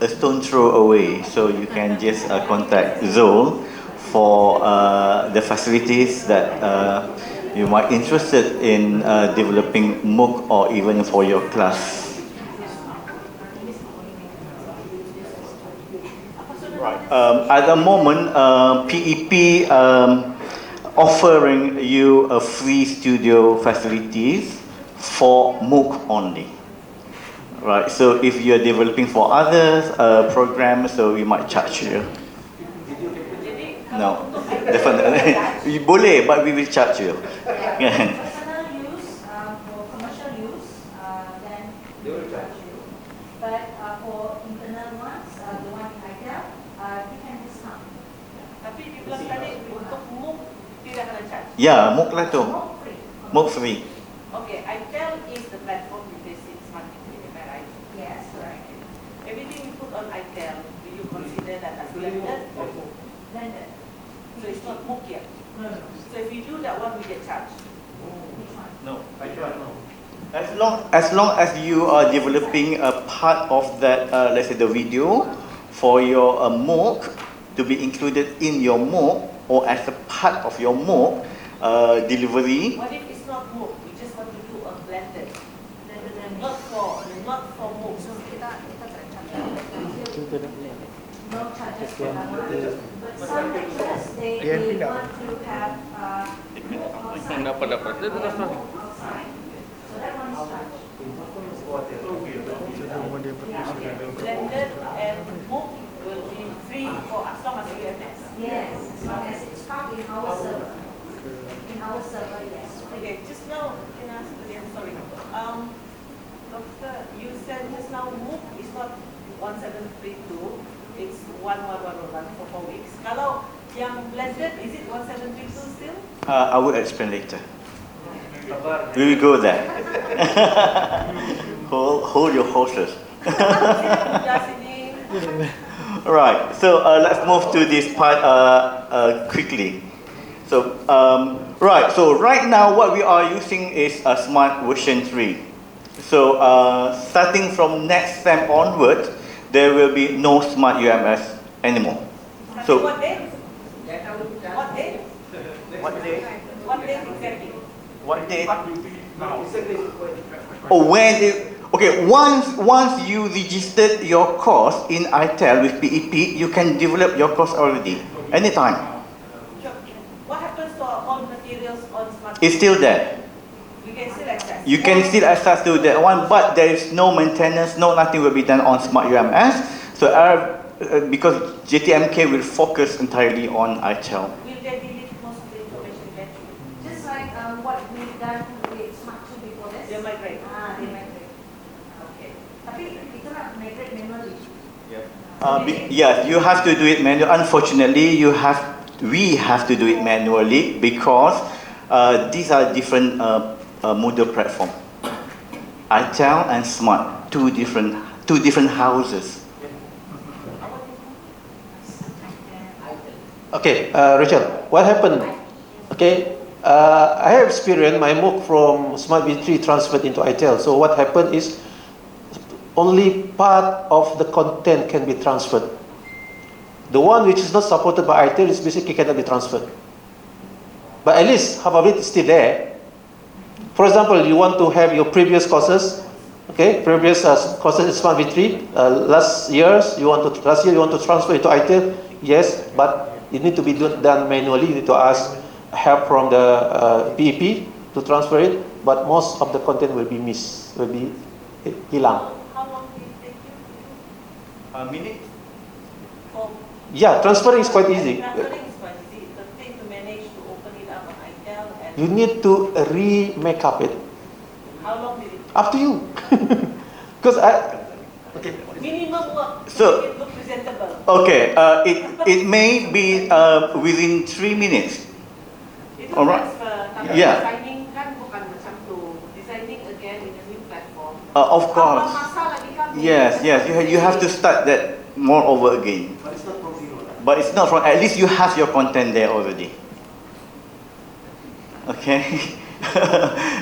stone throw away, so you can just contact Zul for the facilities that you might be interested in developing MOOC or even for your class. Right, at the moment, PEP offering you a free studio facilities for MOOC only. Right, so if you're developing for others programs, so we might charge you. No, definitely. You boleh, but we will charge you. Personal use, for commercial use, then they will charge you. But for internal ones, the one in ITEL, you can discount. Tapi di belah tadi untuk MOOC tidak kena charge. Ya, MOOC lah tu. MOOC free. MOOC free. Okay, ITEL is the platform with basic smart meter, am I right? Yes, correct. Everything we put on ITEL, do you consider that as blended or MOOC? Blended. So it's not MOOC yet. So if you do that one, we get charged. Which one? No, no. As long as you are developing a part of that, let's say the video for your MOOC to be included in your MOOC or as a part of your MOOC delivery. What if it's not MOOC? We just want to do a blended. Not for MOOCs. No charges for that one. But some lecturers, they want to have MOOC outside. Outside. So that one is charged. Blended and MOOC will be free for as long as UMS. Yes, as long as it's parked in our server. In our server, yes. Okay, just now, can I ask again? Sorry. Doctor, you said just now MOOC is not 1732, it's 1111 for 4 weeks. Kalau yang blended, is it 1732 still? I will explain later. We will go there. hold your horses. Right, so let's move to this part quickly. So, right, so right now what we are using is a Smart version 3. So, starting from next sem onward, there will be no Smart UMS anymore. So, What date? What date? what day? What date exactly? What date? Oh, when it, okay, once you registered your course in ITEL with PEP, you can develop your course already, anytime. Sure. What happens to all materials on Smart? It's still there. We can still access. You can still access to that one, but there is no maintenance, nothing will be done on Smart UMS. So, because JTMK will focus entirely on ITEL. Will they delete most of the information eventually? Just like what we've done with Smart 2 before this. They migrate. They migrate. Okay. Tapi kita nak migrate manually. Yes, you have to do it manually. Unfortunately, we have to do it manually because these are different model platform. ITEL and Smart, two different houses. Okay, Rachel, what happened? Okay, I have experienced my MOOC from Smart V3 transferred into ITEL. So what happened is only part of the content can be transferred. The one which is not supported by ITEL is basically cannot be transferred. But at least half of it is still there. For example, you want to have your previous courses, okay, previous courses in Smart V3, last year you want to transfer into ITEL, yes, but it need to be done manually. You need to ask help from the PEP to transfer it, but most of the content will be hilang. How long will it take you? A minute? Yeah, transferring is quite easy. Transferring is quite easy. The thing to manage to open it up on ITEL and... You need to remake up it. How long will it take? Up to you. Because okay. Minimum work to So, make it look presentable. Okay, it may be within 3 minutes. Itu Alright. transfer, tapi Yeah. designing kan bukan macam tu. Designing again in a new platform. Of course. Tambah masa lagi kan? Yes, you have to start that more over again. But it's not from zero. But it's not from, at least you have your content there already. Okay?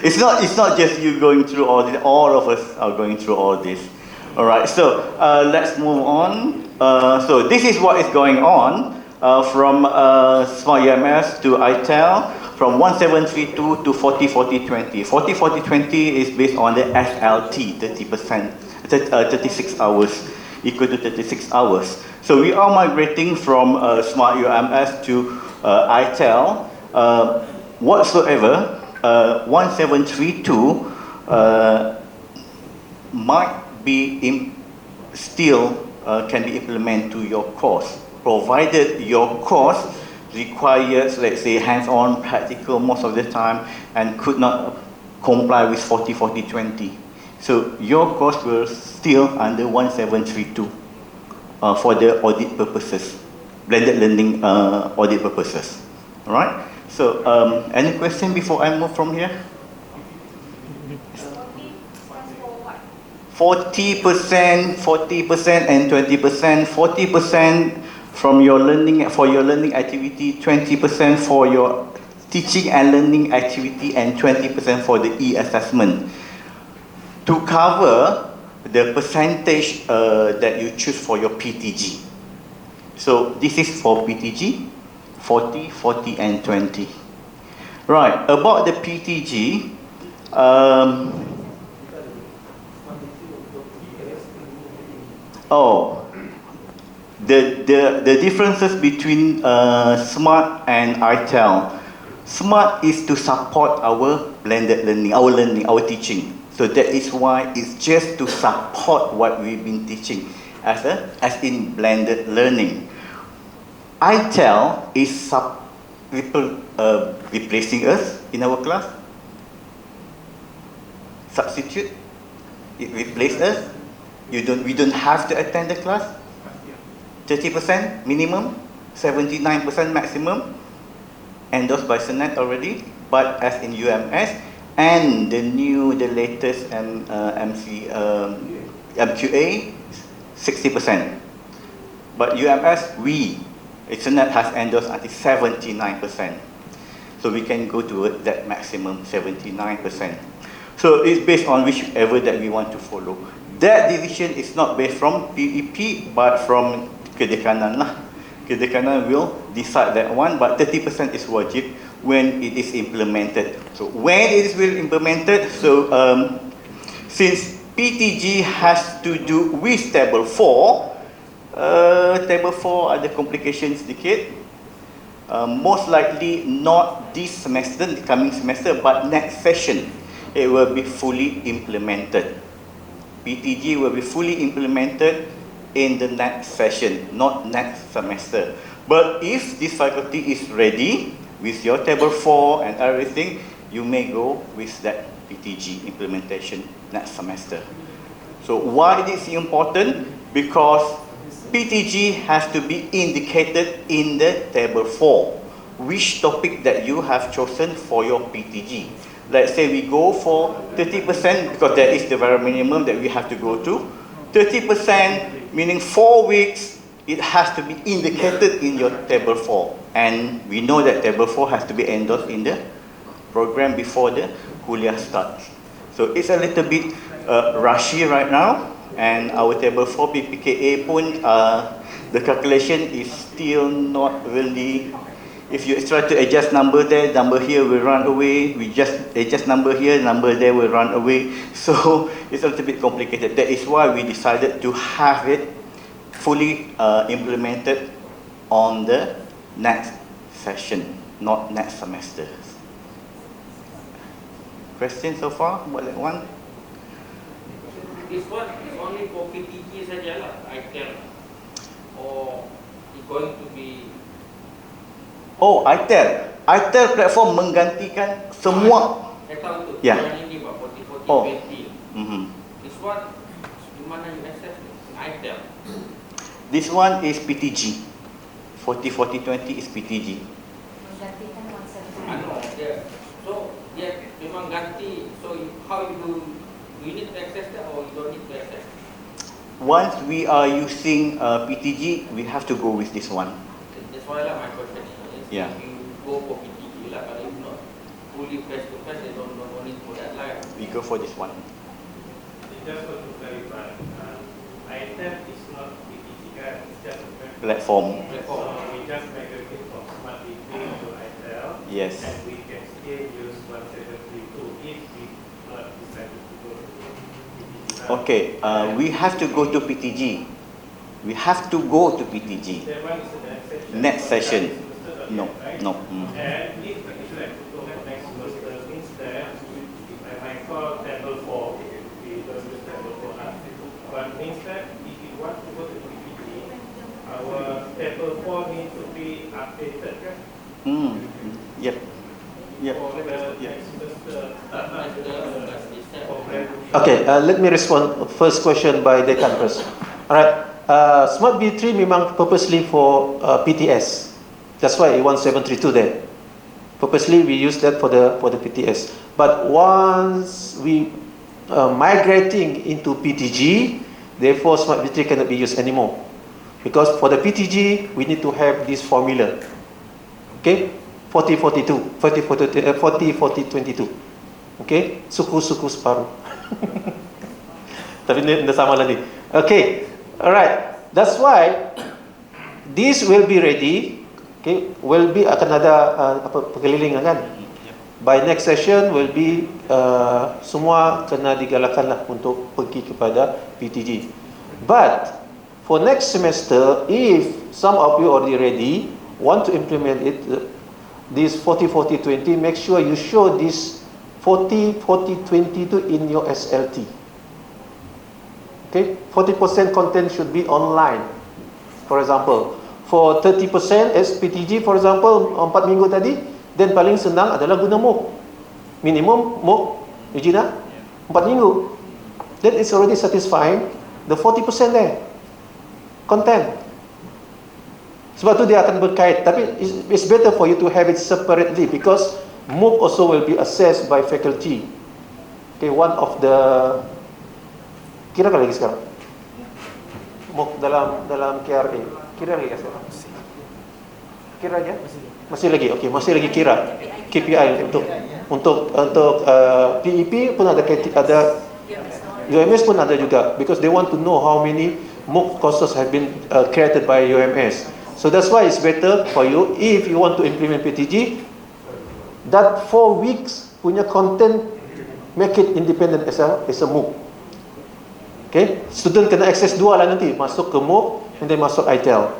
It's not just you going through all this, all of us are going through all this. Alright, so let's move on. So this is what is going on from Smart UMS to ITEL, from 1732 to 40-40-20. 40-40-20 is based on the SLT, 30%, 36 hours, equal to 36 hours. So we are migrating from Smart UMS to ITEL. Whatsoever, 1732 might be still can be implemented to your course, provided your course requires, let's say, hands-on practical most of the time and could not comply with 40-40-20. So your course will still under 1732 for the audit purposes, blended learning audit purposes. All right. So any question before I move from here? 40%, 40% and 20%. 40% from your learning, for your learning activity, 20% for your teaching and learning activity, and 20% for the e-assessment. To cover the percentage that you choose for your PTG. So this is for PTG, 40, 40 and 20. Right, about the PTG, Oh, the differences between SMART and ITEL. SMART is to support our blended learning, our teaching. So that is why it's just to support what we've been teaching as in blended learning. ITEL is replacing us in our class. Substitute. It replaces us. We don't have to attend the class. 30% minimum, 79% maximum, endorsed by Senate already. But as in UMS and the latest MQA, 60%. But UMS, Senate has endorsed until 79%. So we can go to that maximum 79%. So it's based on whichever that we want to follow. That decision is not based from PEP, but from Kedekanan lah. Kedekanan will decide that one, but 30% is wajib when it is implemented. So when it is implemented, so since PTG has to do with table 4, table 4 ada complication sedikit. Most likely not this semester, the coming semester, but next session it will be fully implemented. PTG will be fully implemented in the next session, not next semester. But if this faculty is ready with your table 4 and everything, you may go with that PTG implementation next semester. So why it is important? Because PTG has to be indicated in the table 4. Which topic that you have chosen for your PTG. Let's say we go for 30% because that is the very minimum that we have to go to. 30% meaning 4 weeks, it has to be indicated in your table 4. And we know that table 4 has to be endorsed in the program before the kuliah starts. So it's a little bit rushy right now. And our table 4 PPKA pun, the calculation is still not really. If you try to adjust number there, number here will run away. We just adjust number here, number there will run away. So it's a little bit complicated. That is why we decided to have it fully implemented on the next session, not next semester. Questions so far about that one? This one is only for PTG saja lah, ITEL, or it's going to be. Oh, ITEL platform menggantikan semua. Saya tahu tu. Ya. Yang ini Pak, 40, 40, Oh. 20. This one, di mana you access ni? ITEL. This one is PTG. 40, 40, 20 is PTG. Menggantikan 173. Ano, dia. So, dia memang ganti. So, how you need to access that or you don't need to access? Once we are using PTG, we have to go with this one. That's why lah my question is. Yeah. If you go for PTG lah, but if not, fully face to face, they don't need for that lah. We go for this one. Just want to clarify, ITEL is not PTG kan, it's just a Platform. So we just migrate from Smart DP to ITEL. Yes. And we can still use 1732 if we not decided to go to PTG. Okay, we have to go to PTG. We have to go to PTG. That one is the next session. Next session. No, Right? no. And if you like to go for next semester, means that I might call table 4, we don't use table 4 but means that if you want to go to PPT, our table 4 needs to be updated, kan? Yep. Yep. For the next semester, program. Okay, let me respond first question by Dekan first. Alright, Smart B3 memang purposely for PTS. That's why 1732 there. Purposely we use that for the PTS. But once we migrating into PTG, therefore Smart B3 cannot be used anymore. Because for the PTG, we need to have this formula. Okay? 40-42, 40-40-22. Okay? Suku-suku separuh. Tapi ini sama lagi. Okay. Alright. That's why this will be ready. Okay, will be akan ada apa pengelilingan kan. by next session will be semua kena digalakkan lah untuk pergi kepada PTG. But for next semester, if some of you already ready, want to implement it, this 40-40-20, make sure you show this 40-40-20 to in your SLT. Okay, 40% content should be online. For example, for 30% SPTG, for example, 4 minggu tadi, then paling senang adalah guna MOOC. Minimum MOOC, Eugenia, 4 minggu. Then it's already satisfying the 40% there. Content. Sebab tu dia akan berkait. Tapi it's better for you to have it separately because MOOC also will be assessed by faculty. Okay, one of the... Kira lagi sekarang? MOOC dalam KRA. Kira lagi sekarang? Kira aja? Masih lagi. Okey, masih lagi kira. KPI untuk PEP pun ada UMS pun ada juga because they want to know how many MOOC courses have been created by UMS. So that's why it's better for you if you want to implement PTG that 4 weeks punya content make it independent as a MOOC. Okay, student kena access dua lah nanti, masuk ke MOOC and then masuk ITEL.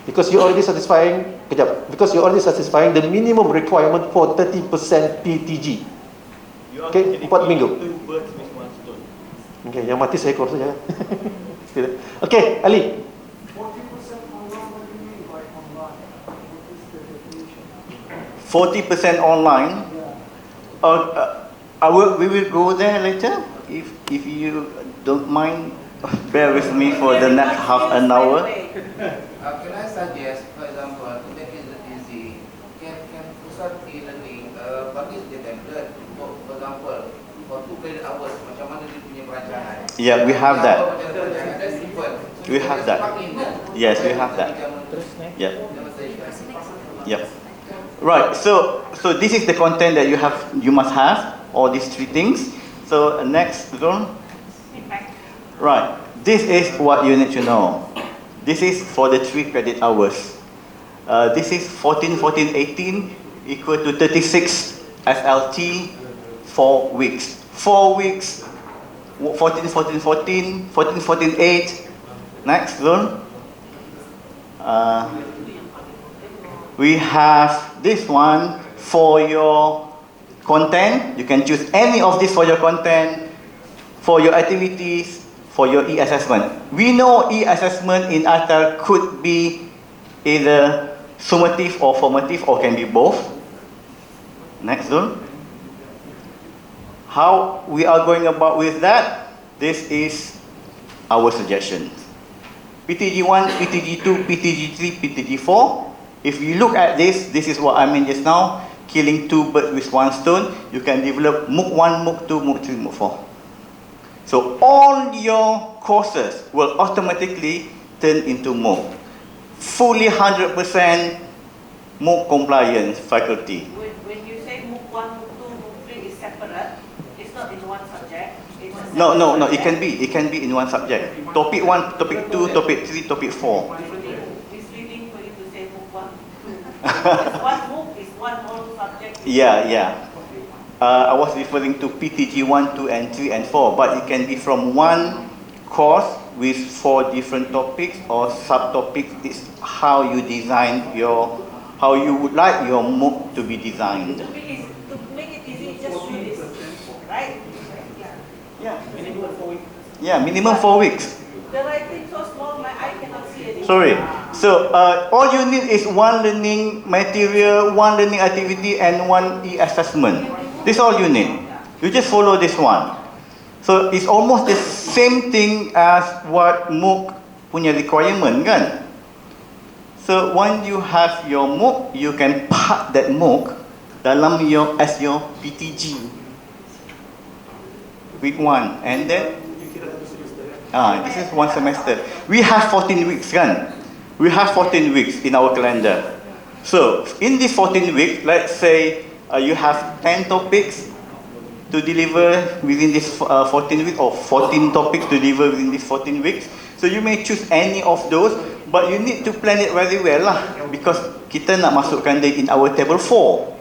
Because you're already satisfying the minimum requirement for 30% PTG. Okay, 4 minggu. Okay, yang mati saya kursus saja. Okay, Ali. 40% online. We will go there later. If you don't mind, bear with me for the next half an hour. Can I suggest, for example, to make it easy, can pusat e-learning, bagi dia template, for example, for 2 credit hours, macam mana dia punya perancangan? Yeah, we have that. That's simple. We have that. Yes, we have that. Yeah. Yep. Right. So this is the content that you must have, all these 3 things. So next zone. Right. This is what you need to know. This is for the 3 credit hours. This is 14-14-18 equal to 36 SLT 4 weeks. 4 weeks. 14-14-14, 14-14-8. Next zone. We have this one for your content. You can choose any of this for your content, for your activities, for your e-assessment. We know e-assessment in ITEL could be either summative or formative or can be both. Next zone. How we are going about with that? This is our suggestion. PTG1, PTG2, PTG3, PTG4. If you look at this is what I mean just now, killing 2 birds with 1 stone. You can develop MOOC 1, MOOC 2, MOOC 3, MOOC 4. So all your courses will automatically turn into MOOC. Fully 100% MOOC compliance faculty. When you say MOOC 1, MOOC 2, MOOC 3 is separate, it's not in one subject. No, it can be in one subject. Topic 1, topic 2, topic 3, topic 4. One MOOC is one whole subject. Yeah. I was referring to PTG 1, 2, and 3, and 4, but it can be from one course with 4 different topics or subtopics. It's how you design how you would like your MOOC to be designed. To make it easy, just do this, right? Yeah. Yeah, minimum 4 weeks. The writing so small, my eye cannot see it. Sorry. So all you need is 1 learning material, 1 learning activity, and 1 e-assessment. This is all you need. You just follow this one. So it's almost the same thing as what MOOC punya requirement, kan? So once you have your MOOC, you can part that MOOC dalam as your PTG week 1, and then this is 1 semester. We have 14 weeks, kan? We have 14 weeks in our calendar. So in these 14 weeks, let's say you have 10 topics to deliver within this 14 weeks, or 14 topics to deliver within these 14 weeks. So you may choose any of those, but you need to plan it very well lah, because kita nak masukkan dia in our table 4.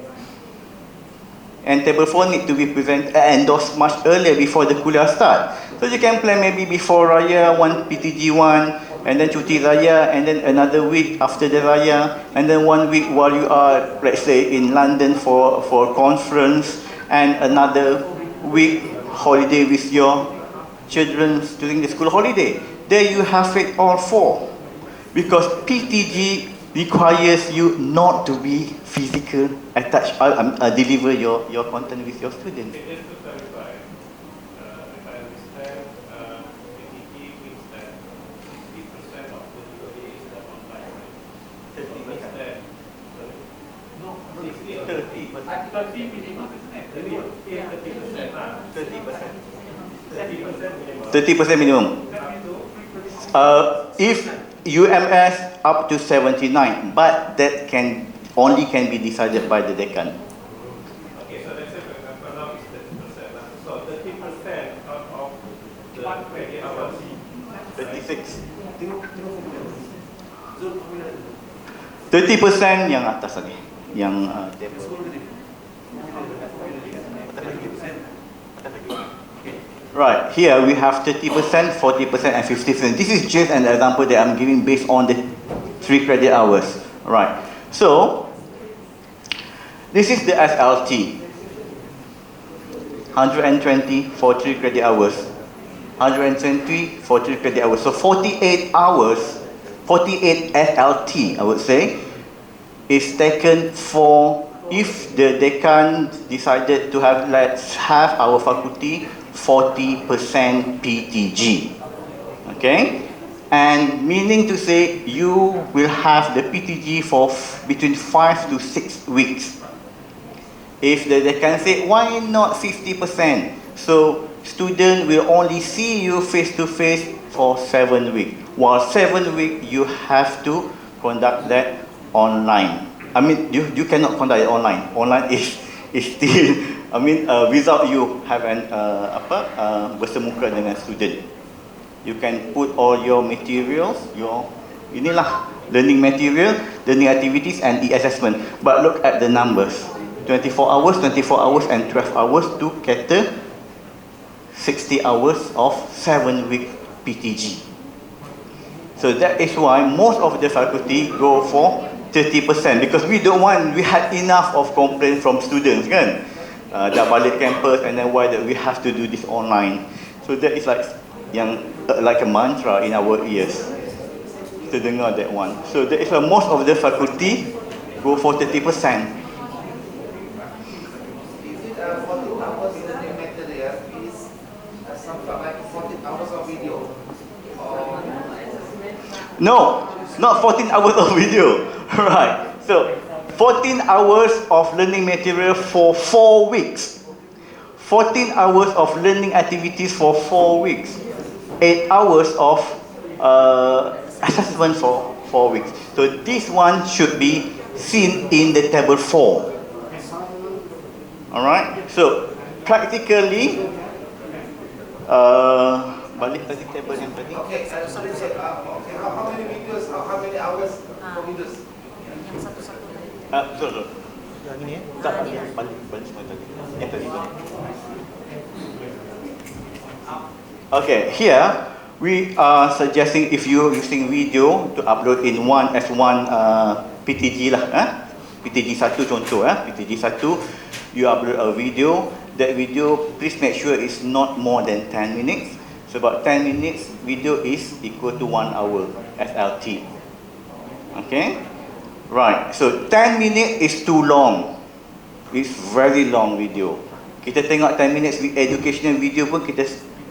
and table 4 need to be endorsed much earlier before the kuliah start. So you can plan maybe before Raya, one PTG1, and then Cuti Raya, and then another week after the Raya, and then 1 week while you are, let's say, in London for a conference, and another week holiday with your children during the school holiday. There you have it all 4. Because PTG requires you not to be physical, attach, deliver your content with your students. Just to clarify, if I understand, PTG means that 60% of the delivery is done online. 30%. No, 30 minimum, isn't it? 30%. 30% minimum. If UMS up to 79, but that can only be decided by the decan. Okay, so let's say for example now it's 30%. So 30% out of the credit hours. 36. 30% yang atas tadi, yang right, here we have 30%, 40% and 50%. This is just an example that I'm giving based on the 3 credit hours. Right, so this is the SLT. 120 for 3 credit hours. 120 for 3 credit hours. So 48 hours, 48 SLT, I would say, is taken for, if the decan decided to have, let's have our faculty 40% PTG. Okay? And meaning to say you will have the PTG for between 5 to 6 weeks. If the decan say, why not 50%? So student will only see you face to face for 7 weeks. While 7 weeks you have to conduct that online. I mean, you cannot conduct it online. Online is still, I mean, without you have an bersemuka dengan student. You can put all your materials, your learning material, learning activities and e-assessment. But look at the numbers. 24 hours, 24 hours and 12 hours to cater 60 hours of 7-week PTG. So that is why most of the faculty go for 30%, because we had enough of complaints from students, kan? Dah balik campus and then why that we have to do this online. So that is like like a mantra in our ears to dengar that one. So that is why most of the faculty go for 30%. Is it 14 hours learning material is something like 14 hours of video? No, not 14 hours of video. Right. So 14 hours of learning material for 4 weeks. 14 hours of learning activities for 4 weeks. 8 hours of assessment for 4 weeks. So this one should be seen in the table 4. Alright. So practically, balik tadi table yang tadi. Okay, sorry, how many videos, how many hours for videos? Yang satu-satu tadi. Betul. Yang ini ya? Tak, balik semua tadi. Yang tadi. Okay, here we are suggesting if you using video to upload in one PTG lah. PTG 1 contoh, PTG 1 you upload a video. That video please make sure it's not more than 10 minutes. So about 10 minutes video is equal to 1 hour SLT. Okay? Right. So 10 minutes is too long. It's very long video. Kita tengok 10 minutes educational video pun kita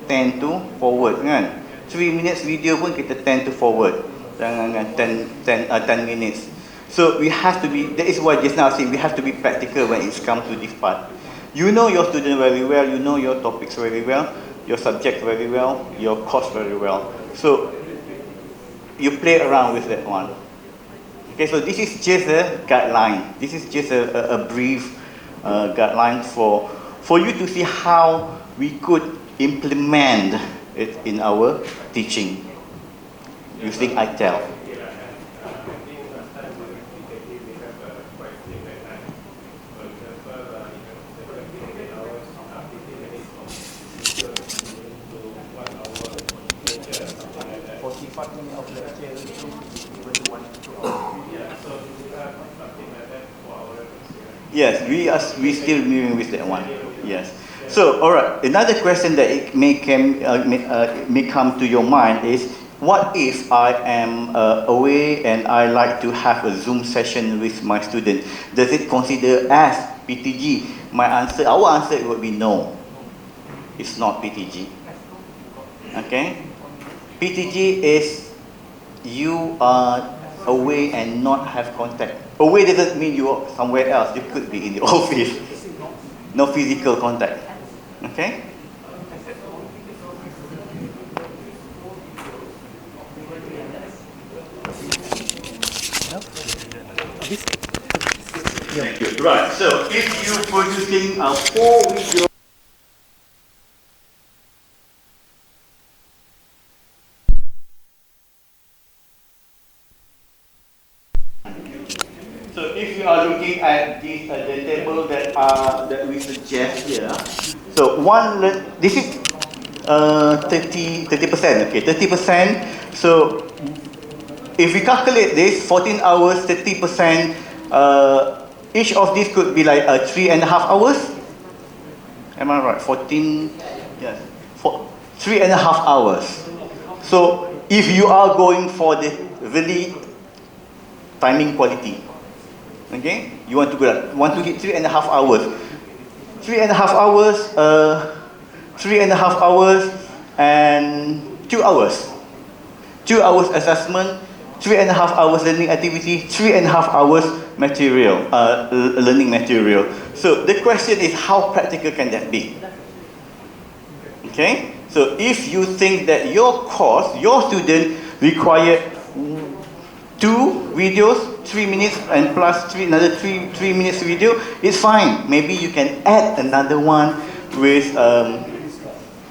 tend to forward, kan? 3 minutes video pun kita tend to forward. Jangan 10 minutes. So we have to be, that is why just now I said we have to be practical when it's come to this part. You know your student very well, you know your topics very well, your subject very well, your course very well. So you play around with that one. Okay, so this is just a guideline. This is just a brief guideline for you to see how we could implement it in our teaching using ITEL. many of lectures even 1 to 2 hours? Yeah, so we have something like that for our reference here. Yes, we still moving with that one. Yes. So, all right. Another question that it may come to your mind is, what if I am away and I like to have a Zoom session with my student? Does it consider as PTG? Our answer would be no. It's not PTG. Okay. PTG is you are away and not have contact. Away doesn't mean you are somewhere else. You could be in the office. No physical contact. Okay? Thank you. Right. So if you're producing a 4 video. So if you are looking at this, the table that we suggest here, so this is 30%, okay, 30%. So if we calculate this, 14 hours, 30%, each of these could be like 3.5 hours. Am I right? 14, yes, 3.5 hours. So if you are going for the really timing quality, okay, you want to get 3.5 hours. 3.5 hours, 3.5 hours and 2 hours. 2 hours assessment, 3.5 hours learning activity, 3.5 hours material, learning material. So the question is, how practical can that be? Okay, so if you think that your course, your student require 2 videos, 3 minutes and plus another 3 minutes video, it's fine. Maybe you can add another one with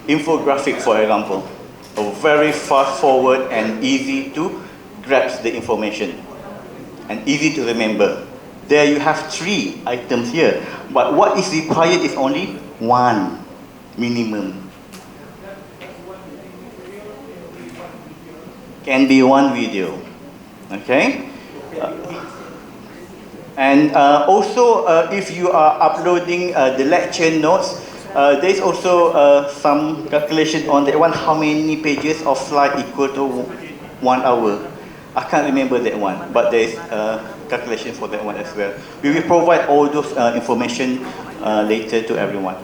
infographic, for example, or very fast forward and easy to grasp the information and easy to remember. There you have 3 items here, but what is required is only 1 minimum. Can be 1 video. Okay, and also if you are uploading the lecture notes, there is also some calculation on that one. How many pages of slide equal to 1 hour? I can't remember that one, but there is calculation for that one as well. We will provide all those information later to everyone.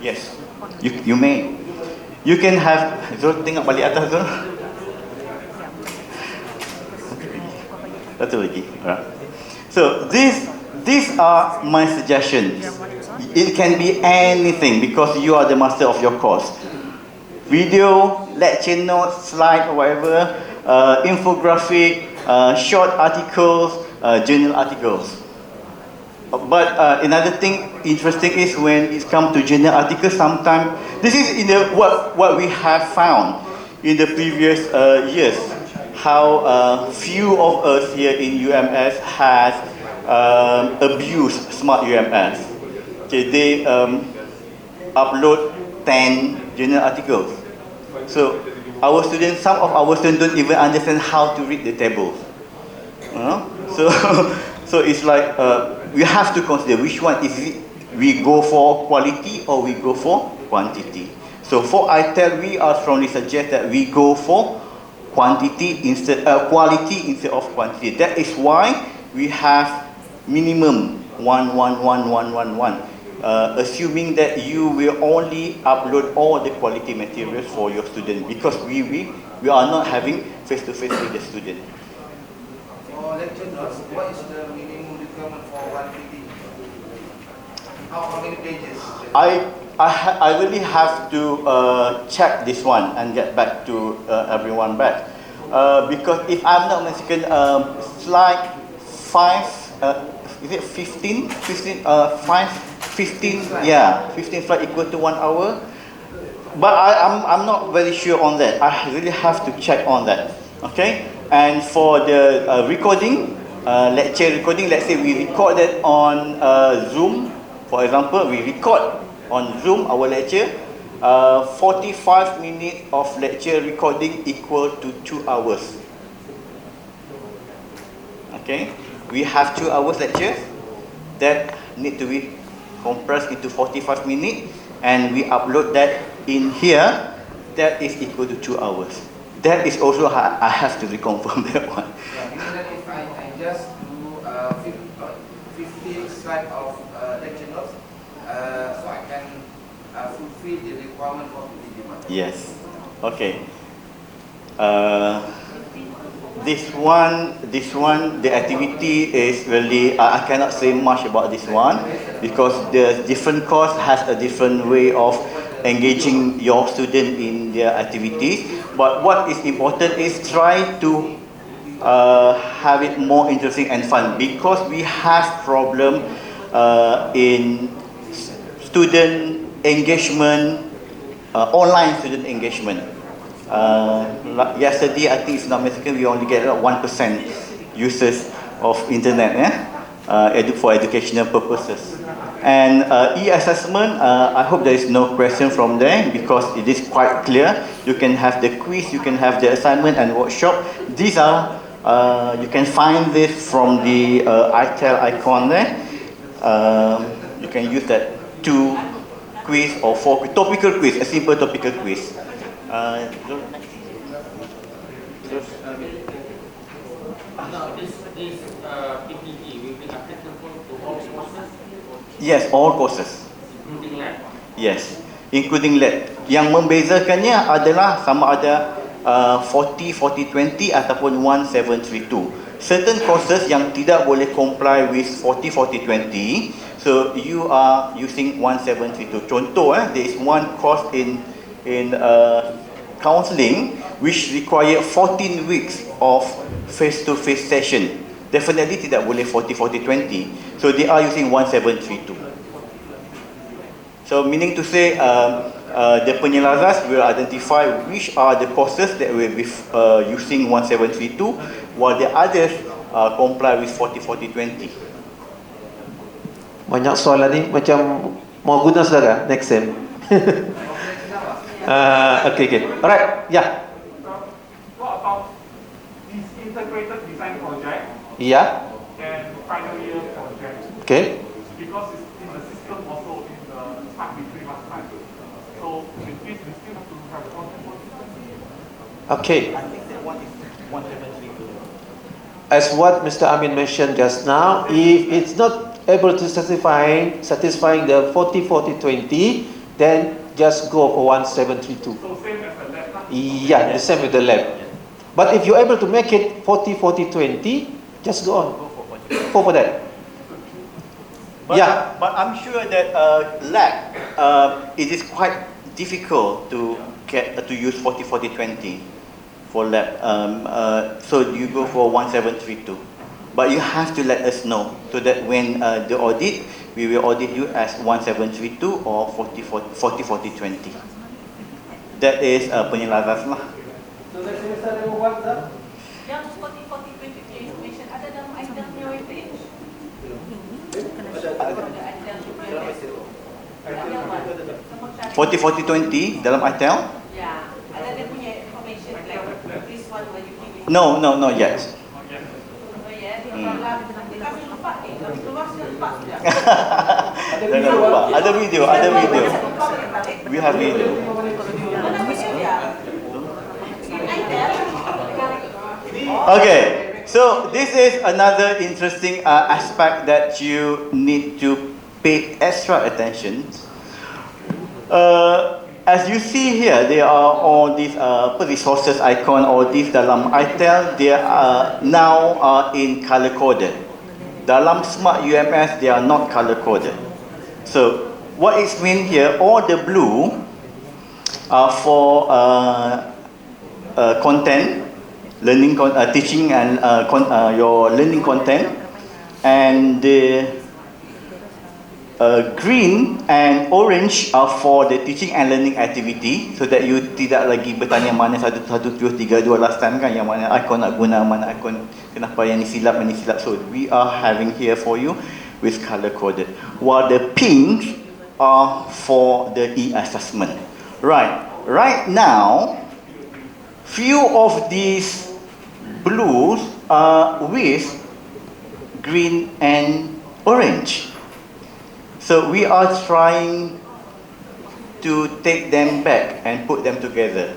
Yes, you may. You can have, Zul, tengok balik atas Zul. Satu lagi. Right. So these are my suggestions. It can be anything because you are the master of your course. Video, lecture notes, slide or whatever, infographic, short articles, journal articles. But another thing interesting is when it comes to journal articles, sometimes this is in the what we have found in the previous years, how few of us here in UMS has abused Smart UMS. Okay, they upload 10 journal articles. So our students, some of our students don't even understand how to read the tables. So it's like we have to consider which one is it. We go for quality or we go for quantity. So for ITEL, we are strongly suggest that we go for quality instead of quantity. That is why we have minimum 1, 1, 1, 1, 1, 1. Assuming that you will only upload all the quality materials for your student, because we are not having face-to-face with the student. For lecture notes, what is the minimum requirement for 1 PD? How many pages? I really have to check this one and get back to everyone back. Because if I'm not mistaken, slide 5, is it 15? 15, 15, yeah, 15 slide equal to 1 hour. But I'm not very sure on that. I really have to check on that. Okay? And for the recording, lecture recording, let's say we record that on Zoom, for example, we record on Zoom, our lecture, 45 minutes of lecture recording equal to 2 hours. Okay, we have 2 hours lecture that need to be compressed into 45 minutes, and we upload that in here. That is equal to 2 hours. That is also I have to reconfirm that one. Yeah, meaning that if I just do 15 slides of lecture notes, so I can fulfill the requirement for the Yes. Okay. This one, the activity is really, I cannot say much about this one because the different course has a different way of engaging your student in their activities. But what is important is try to have it more interesting and fun, because we have problem in student engagement, online student engagement. Yesterday, I think, if not mistaken, we only get 1% users of internet for educational purposes. And e-assessment, I hope there is no question from there because it is quite clear. You can have the quiz, you can have the assignment and workshop. These are, you can find this from the ITEL icon there. You can use that 2 quiz or 4 topical quiz, a simple topical quiz. Now, this PPT will be applicable to all courses? Yes, all courses. Including lab? Yes, including lab. Yang membezakannya adalah sama ada 40-40-20 ataupun 1-7-3-2. Certain courses yang tidak boleh comply with 40-40-20, so you are using 1-7-3-2. Contoh, there is one course in counselling which require 14 weeks of face-to-face session. Definitely tidak boleh 40-40-20. So they are using 1-7-3-2. So meaning to say, the penyelaras will identify which are the courses that will be using 1-7-3-2, while the others comply with 40-40-20. Banyak soalan ni macam mau guna saudara next sem. Okay. Alright, yeah. What about this integrated design project? Yeah. And final year project. Okay. Because it's in the system also in the start between last time. So with this, we still have to have content. Okay. I think that one is 1-7-3-2. As what Mr. Amin mentioned just now, if it's not able to satisfying the 40-40-20, then just go for 1-7-3-2. So same as the lab? Yeah, the same with the lab. But if you're able to make it 40-40-20, just go on. Go for that. But, yeah. But I'm sure that lab, it is quite difficult to get to use 40-40-20 for lab. So you go for 1-7-3-2. But you have to let us know so that when the audit, we will audit you as 1-7-3-2 or 40-40-20. That is penyelaras lah. So that's yang 40-40-20 information ada dalam itemnya webpage. Ada 40-40-20 dalam ITEL? Ya, ada dia punya information like this one where you give it. No, not yet. Ada video. We have video. Okay, so this is another interesting aspect that you need to pay extra attention. As you see here, there are all these resources icon, all these dalam ITEL, they are now in color coded. Dalam Smart UMS, they are not color coded. So what is mean here, all the blue are for content, learning, teaching and your learning content, and the green and orange are for the teaching and learning activity, so that you tidak lagi bertanya mana 1, 2, 3, 2 last time kan, yang mana ikon nak guna, mana ikon kenapa yang ni silap, So we are having here for you with color coded. While the pink are for the e-assessment. Right now, few of these blues are with green and orange. So we are trying to take them back and put them together.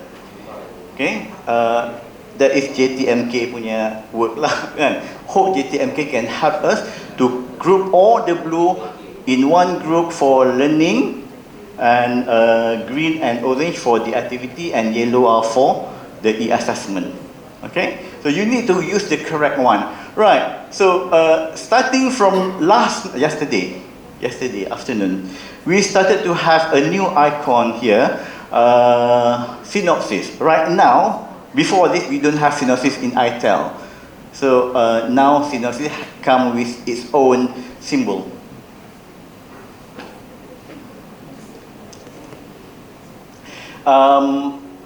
Okay, that is JTMK punya work lah kan. Hope JTMK can help us to group all the blue in one group for learning, and green and orange for the activity, and yellow are for the e-assessment. Okay, so you need to use the correct one. Right, so starting from yesterday afternoon, we started to have a new icon here, synopsis. Right now, before this, we don't have synopsis in ITEL. So now synopsis comes with its own symbol.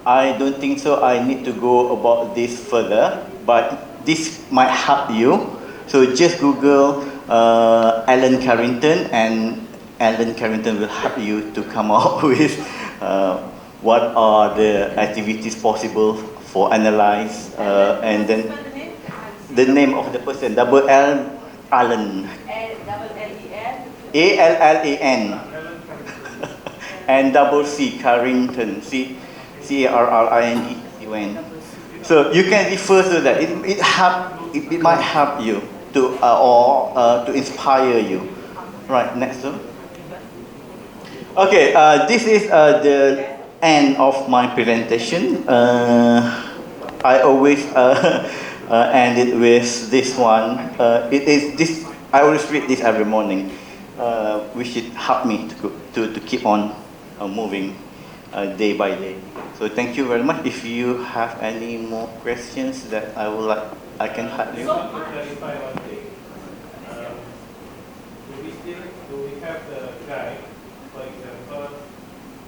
I don't think so I need to go about this further, but this might help you. So just Google Alan Carrington, and Alan Carrington will help you to come up with what are the activities possible for analyze, and then the name of the person, double L, Alan. A-L-L-A-N. And double C, Carrington, C-A-R-R-I-N-G-T-O-N. So you can refer to that. It might help you to to inspire you. Right, next one. Okay, this is the end of my presentation. I always end it with this one. It is this. I always read this every morning, which it helped me to keep on moving day by day. So thank you very much. If you have any more questions that I can help you. To clarify one thing, do we have the guide? For example,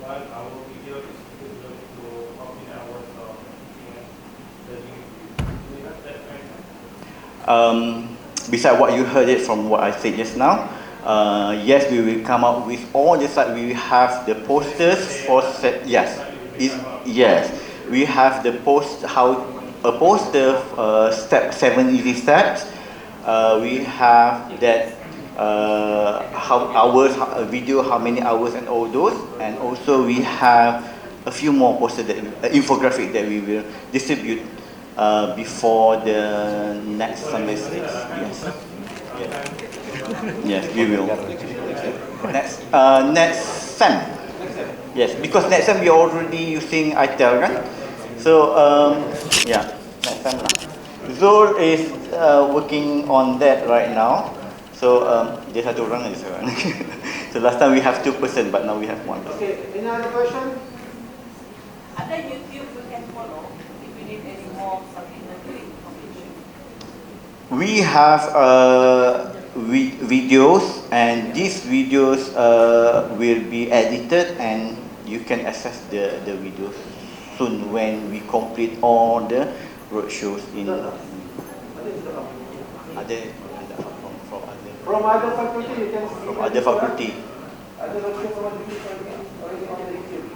1 hour video is equivalent to how many hours of learning? Do we have that kind? Besides what you heard it from what I said just now, yes, we will come up with all the slides. We will have the posters for yes, yes. We have the poster step 7 easy steps. We have that how hours video, how many hours, and all those. And also we have a few more posters that infographic that we will distribute before the next semester. Yes. Yes, we will. Next sem. Yes, because next sem we are already using ITEL, right? So yeah, next sem lah. Zul is working on that right now. So dia satu orang aja sekarang. So last time we have 2 person, but now we have 1 person. Okay, any other question? Ada YouTube we can follow if we need any more supplementary information. We have videos, and these videos will be edited, and you can access the videos soon when we complete all the roadshows in From other faculty, you can from other faculty. Other roadshow from other faculty already on the YouTube.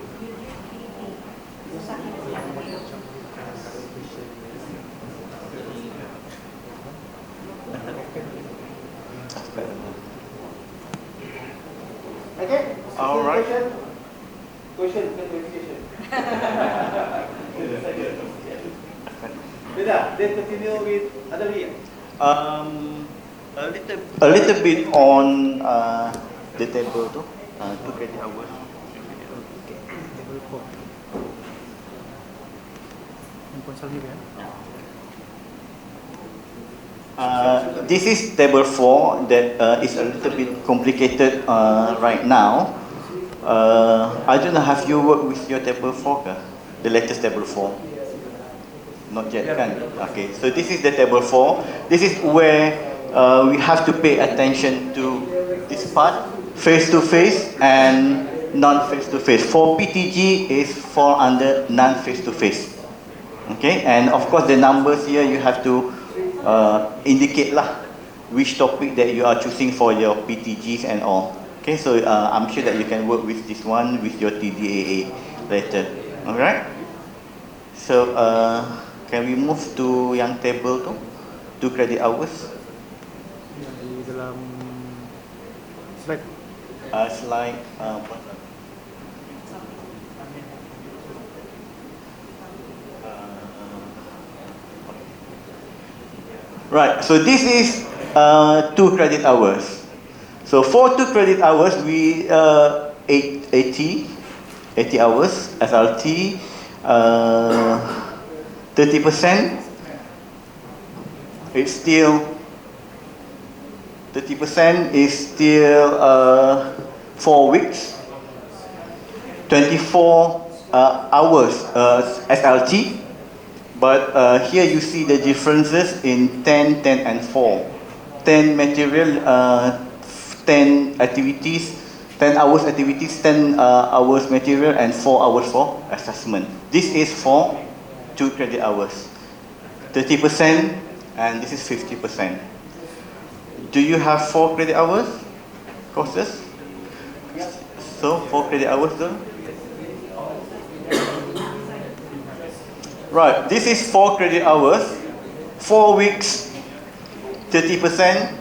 Okay. All right. Question, clarification. Then continue with other way. A little bit on the table tu, 2 credit hours. Table 4. This is table 4 that is a little bit complicated right now. I don't know, have you worked with your table 4 ke? The latest table 4? Not yet kan? Okay, so this is the table 4. This is where we have to pay attention to this part, face-to-face and non-face-to-face. For PTG is fall under non-face-to-face. Okay, and of course the numbers here you have to indicate lah which topic that you are choosing for your PTGs and all. Okay, so I'm sure that you can work with this one with your TDAA later. Alright? So can we move to yang table tu? 2 credit hours. Di dalam slide. Slide right, so this is 2 credit hours. So for 2 credit hours, we 80 hours SLT, 30%. It's still 30% is still 4 weeks, 24 hours SLT. But here you see the differences in 10, 10 and 4. 10 material, 10 activities, 10 hours activities, 10 hours material and 4 hours for assessment. This is for 2 credit hours. 30% and this is 50%. Do you have 4 credit hours courses? So 4 credit hours though? Right, this is 4 credit hours, 4 weeks, 30%,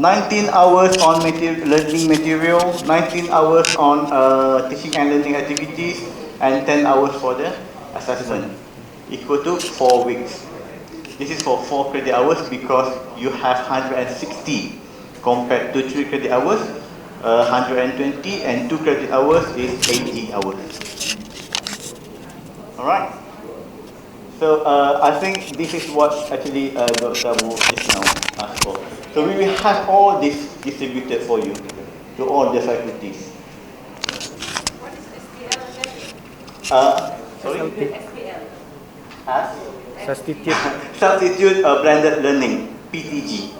19 hours on learning material, 19 hours on teaching and learning activities, and 10 hours for the assessment, equal to 4 weeks. This is for 4 credit hours because you have 160 compared to 3 credit hours, 120, and 2 credit hours is 80 hours. Alright? So I think this is what actually Dr. Wu just now asked for. So we will have all this distributed for you to all the faculties. What is SPL again? Sorry? SPL. As? Substitute blended learning, PTG.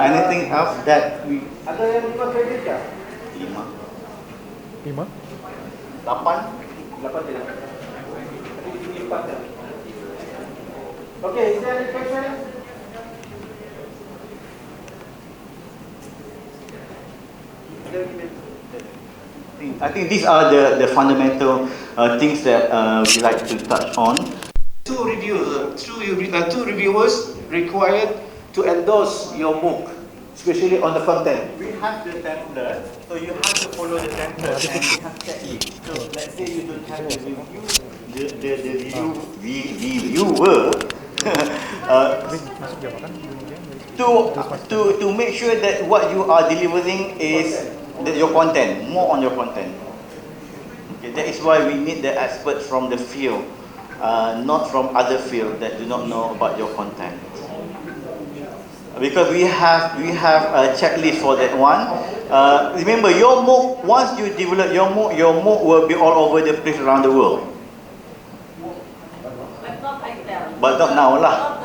Anything else that we... Ada yang 5 kredit kah? 5? 8 tidak. Ini 4 dah. Okay, is there any question? I think these are the fundamental things that we like to touch on. Two reviewers required to endorse your MOOC, especially on the content. We have the template, so you have to follow the template and you have checklist. So let's say you don't have the review, the reviewer to make sure that what you are delivering is your content, more on your content. Okay, that is why we need the experts from the field, not from other fields that do not know about your content. Because we have a checklist for that one. Remember, your MOOC, once you develop your MOOC will be all over the place around the world. But not now lah.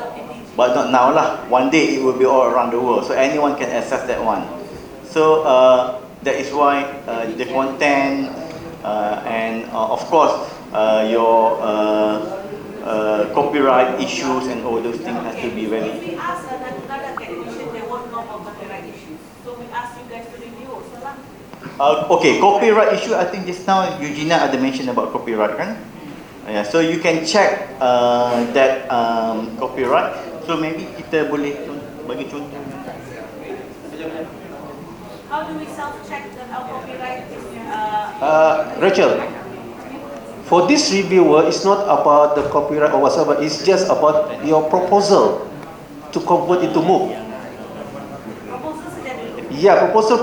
But not now lah. One day it will be all around the world, so anyone can access that one. So that is why the content and of course your copyright issues and all those things has to be very. If we ask another academician, they won't know about copyright issues. So we ask you guys to review also lah. Okay, copyright issue. I think just now Eugenia ada mention about copyright, kan? Yeah, so you can check that copyright. So maybe kita boleh bagi contoh. How do we self-check the copyright? Rachel, for this reviewer, it's not about the copyright or whatever. It's just about your proposal to convert into MOOC. Proposal saja dulu. Ya, proposal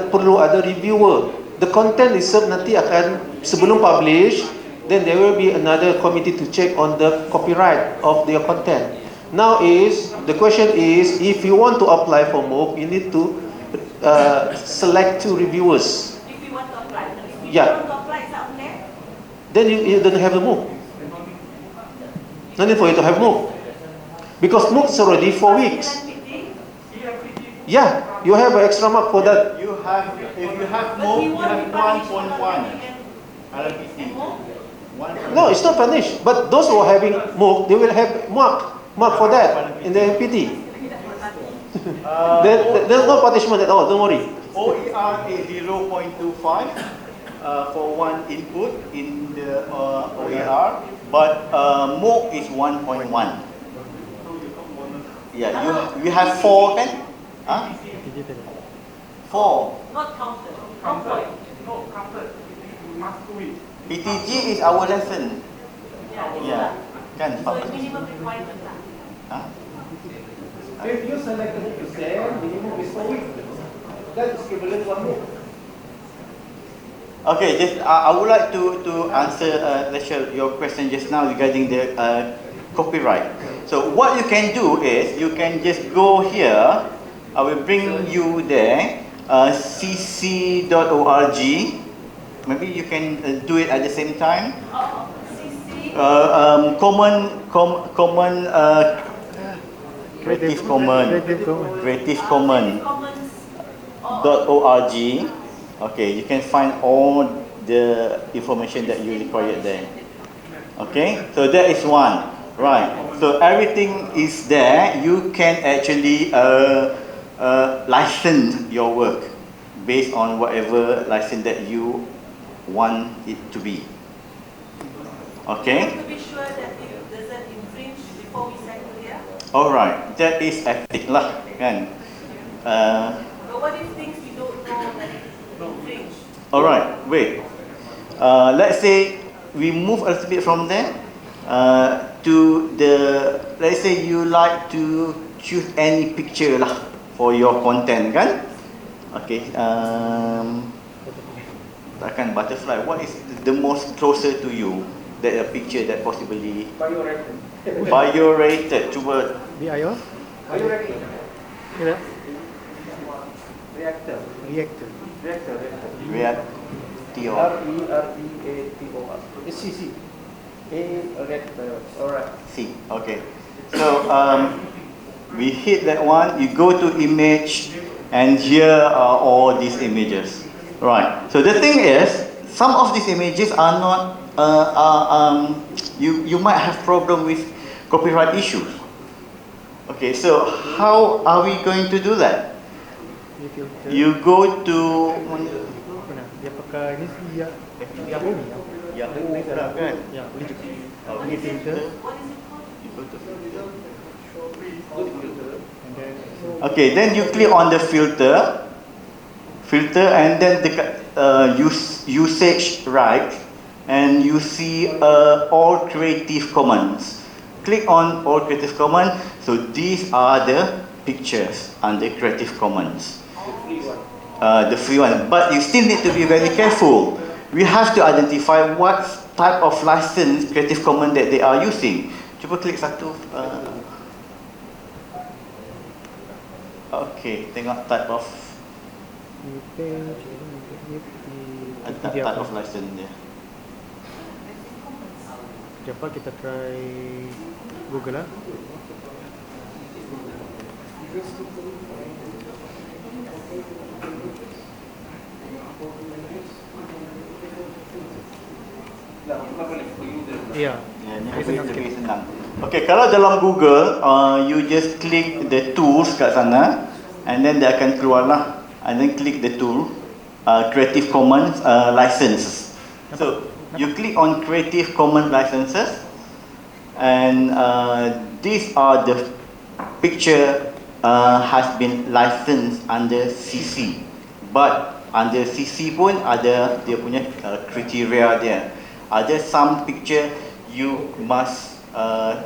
perlu ada reviewer. The content itself nanti akan sebelum publish, then there will be another committee to check on the copyright of your content. Now the question is, if you want to apply for MOOC, you need to select 2 reviewers. If you want to apply, if you Yeah. want to apply, is that okay? Then you don't have the MOOC. No need for you to have MOOC. Because MOOC is already 4 weeks. Yeah, you have an extra mark for that. You have, if you have MOOC, you have 1.1 LPT. No, it's not punished. But those who are having MOOC, they will have mark for that in the MPT. There's no punishment at all, don't worry. OER is 0.25 for one input in the OER, but MOOC is 1.1. Yeah, you have 4 kan? Huh? 4. Not counted. Counted. No, counted. You must do it. PTG is our lesson. Yeah. Kan? So it's minimum requirement lah. Huh? If you select 100%, minimum is 4 weeks. That is equivalent to 1 MOOC. Okay, just I would like to answer Rachel, your question just now regarding the copyright. So what you can do is you can just go here. I will bring you there. cc.org. Maybe you can do it at the same time. Creative Commons .org. Okay, you can find all the information that you required there. Okay, so that is one. Right, so everything is there. You can actually license your work based on whatever license that you want it to be. Okay? To be sure that it doesn't infringe before we send to here. Alright, that is ethic lah, kan? But what if things we don't know that infringe? Alright, wait. Let's say we move a little bit from there to the, let's say you like to choose any picture lah for your content, kan? Okay. Takkan butterfly. What is the most closer to you that a picture that possibly bio-rated? Cuba. BIO? Bio-rated. Yeah. Reactor. Reactor. R-E-A-T-O-R. It's CC. Reactor. Alright. C. Okay. So we hit that one. You go to image, and here are all these images. Right. So the thing is, some of these images are not. You might have problem with copyright issues. Okay. So how are we going to do that? You go to. Dia pakai ni Yahoo ni. Yahoo pula kan? Ya, boleh juga. Boleh filter. Okay, then you click on the filter, and then the usage right, and you see all Creative Commons. Click on all Creative Commons. So these are the pictures under Creative Commons. The free one, but you still need to be very careful. We have to identify what type of license Creative Commons that they are using. Cuba klik satu. Okay, tengok type of type of license dia. Siapa kita try Google lah. Ya. Lebih senang. Okay, kalau dalam Google, you just click the tools kat sana, and then dia akan keluar lah, and then click the tool, Creative Commons licenses. So you click on Creative Commons licenses, and these are the picture has been licensed under CC, but under CC pun ada dia punya kriteria dia. Ada some picture you must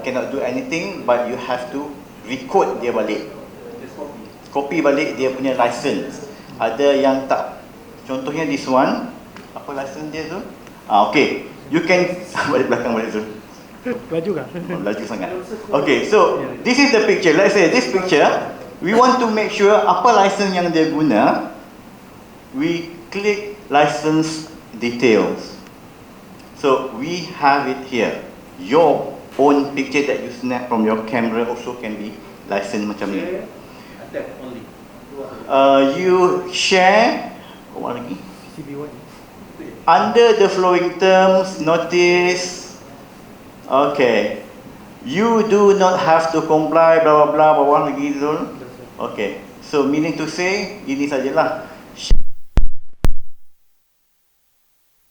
cannot do anything, but you have to recode dia balik, copy balik dia punya license. Ada yang tak, contohnya this one, apa license dia tu? Okay, you can balik belakang balik tu. Laju kan? Laju sangat. Okay, so this is the picture. Let's say this picture, we want to make sure apa license yang dia guna. We click license details. So we have it here. Your own picture that you snap from your camera also can be licensed macam ni. You share. What lagi? Under the flowing terms, notice. Okay. You do not have to comply. Blah blah blah. Bawah lagi tu. Okay, so meaning to say, ini sajalah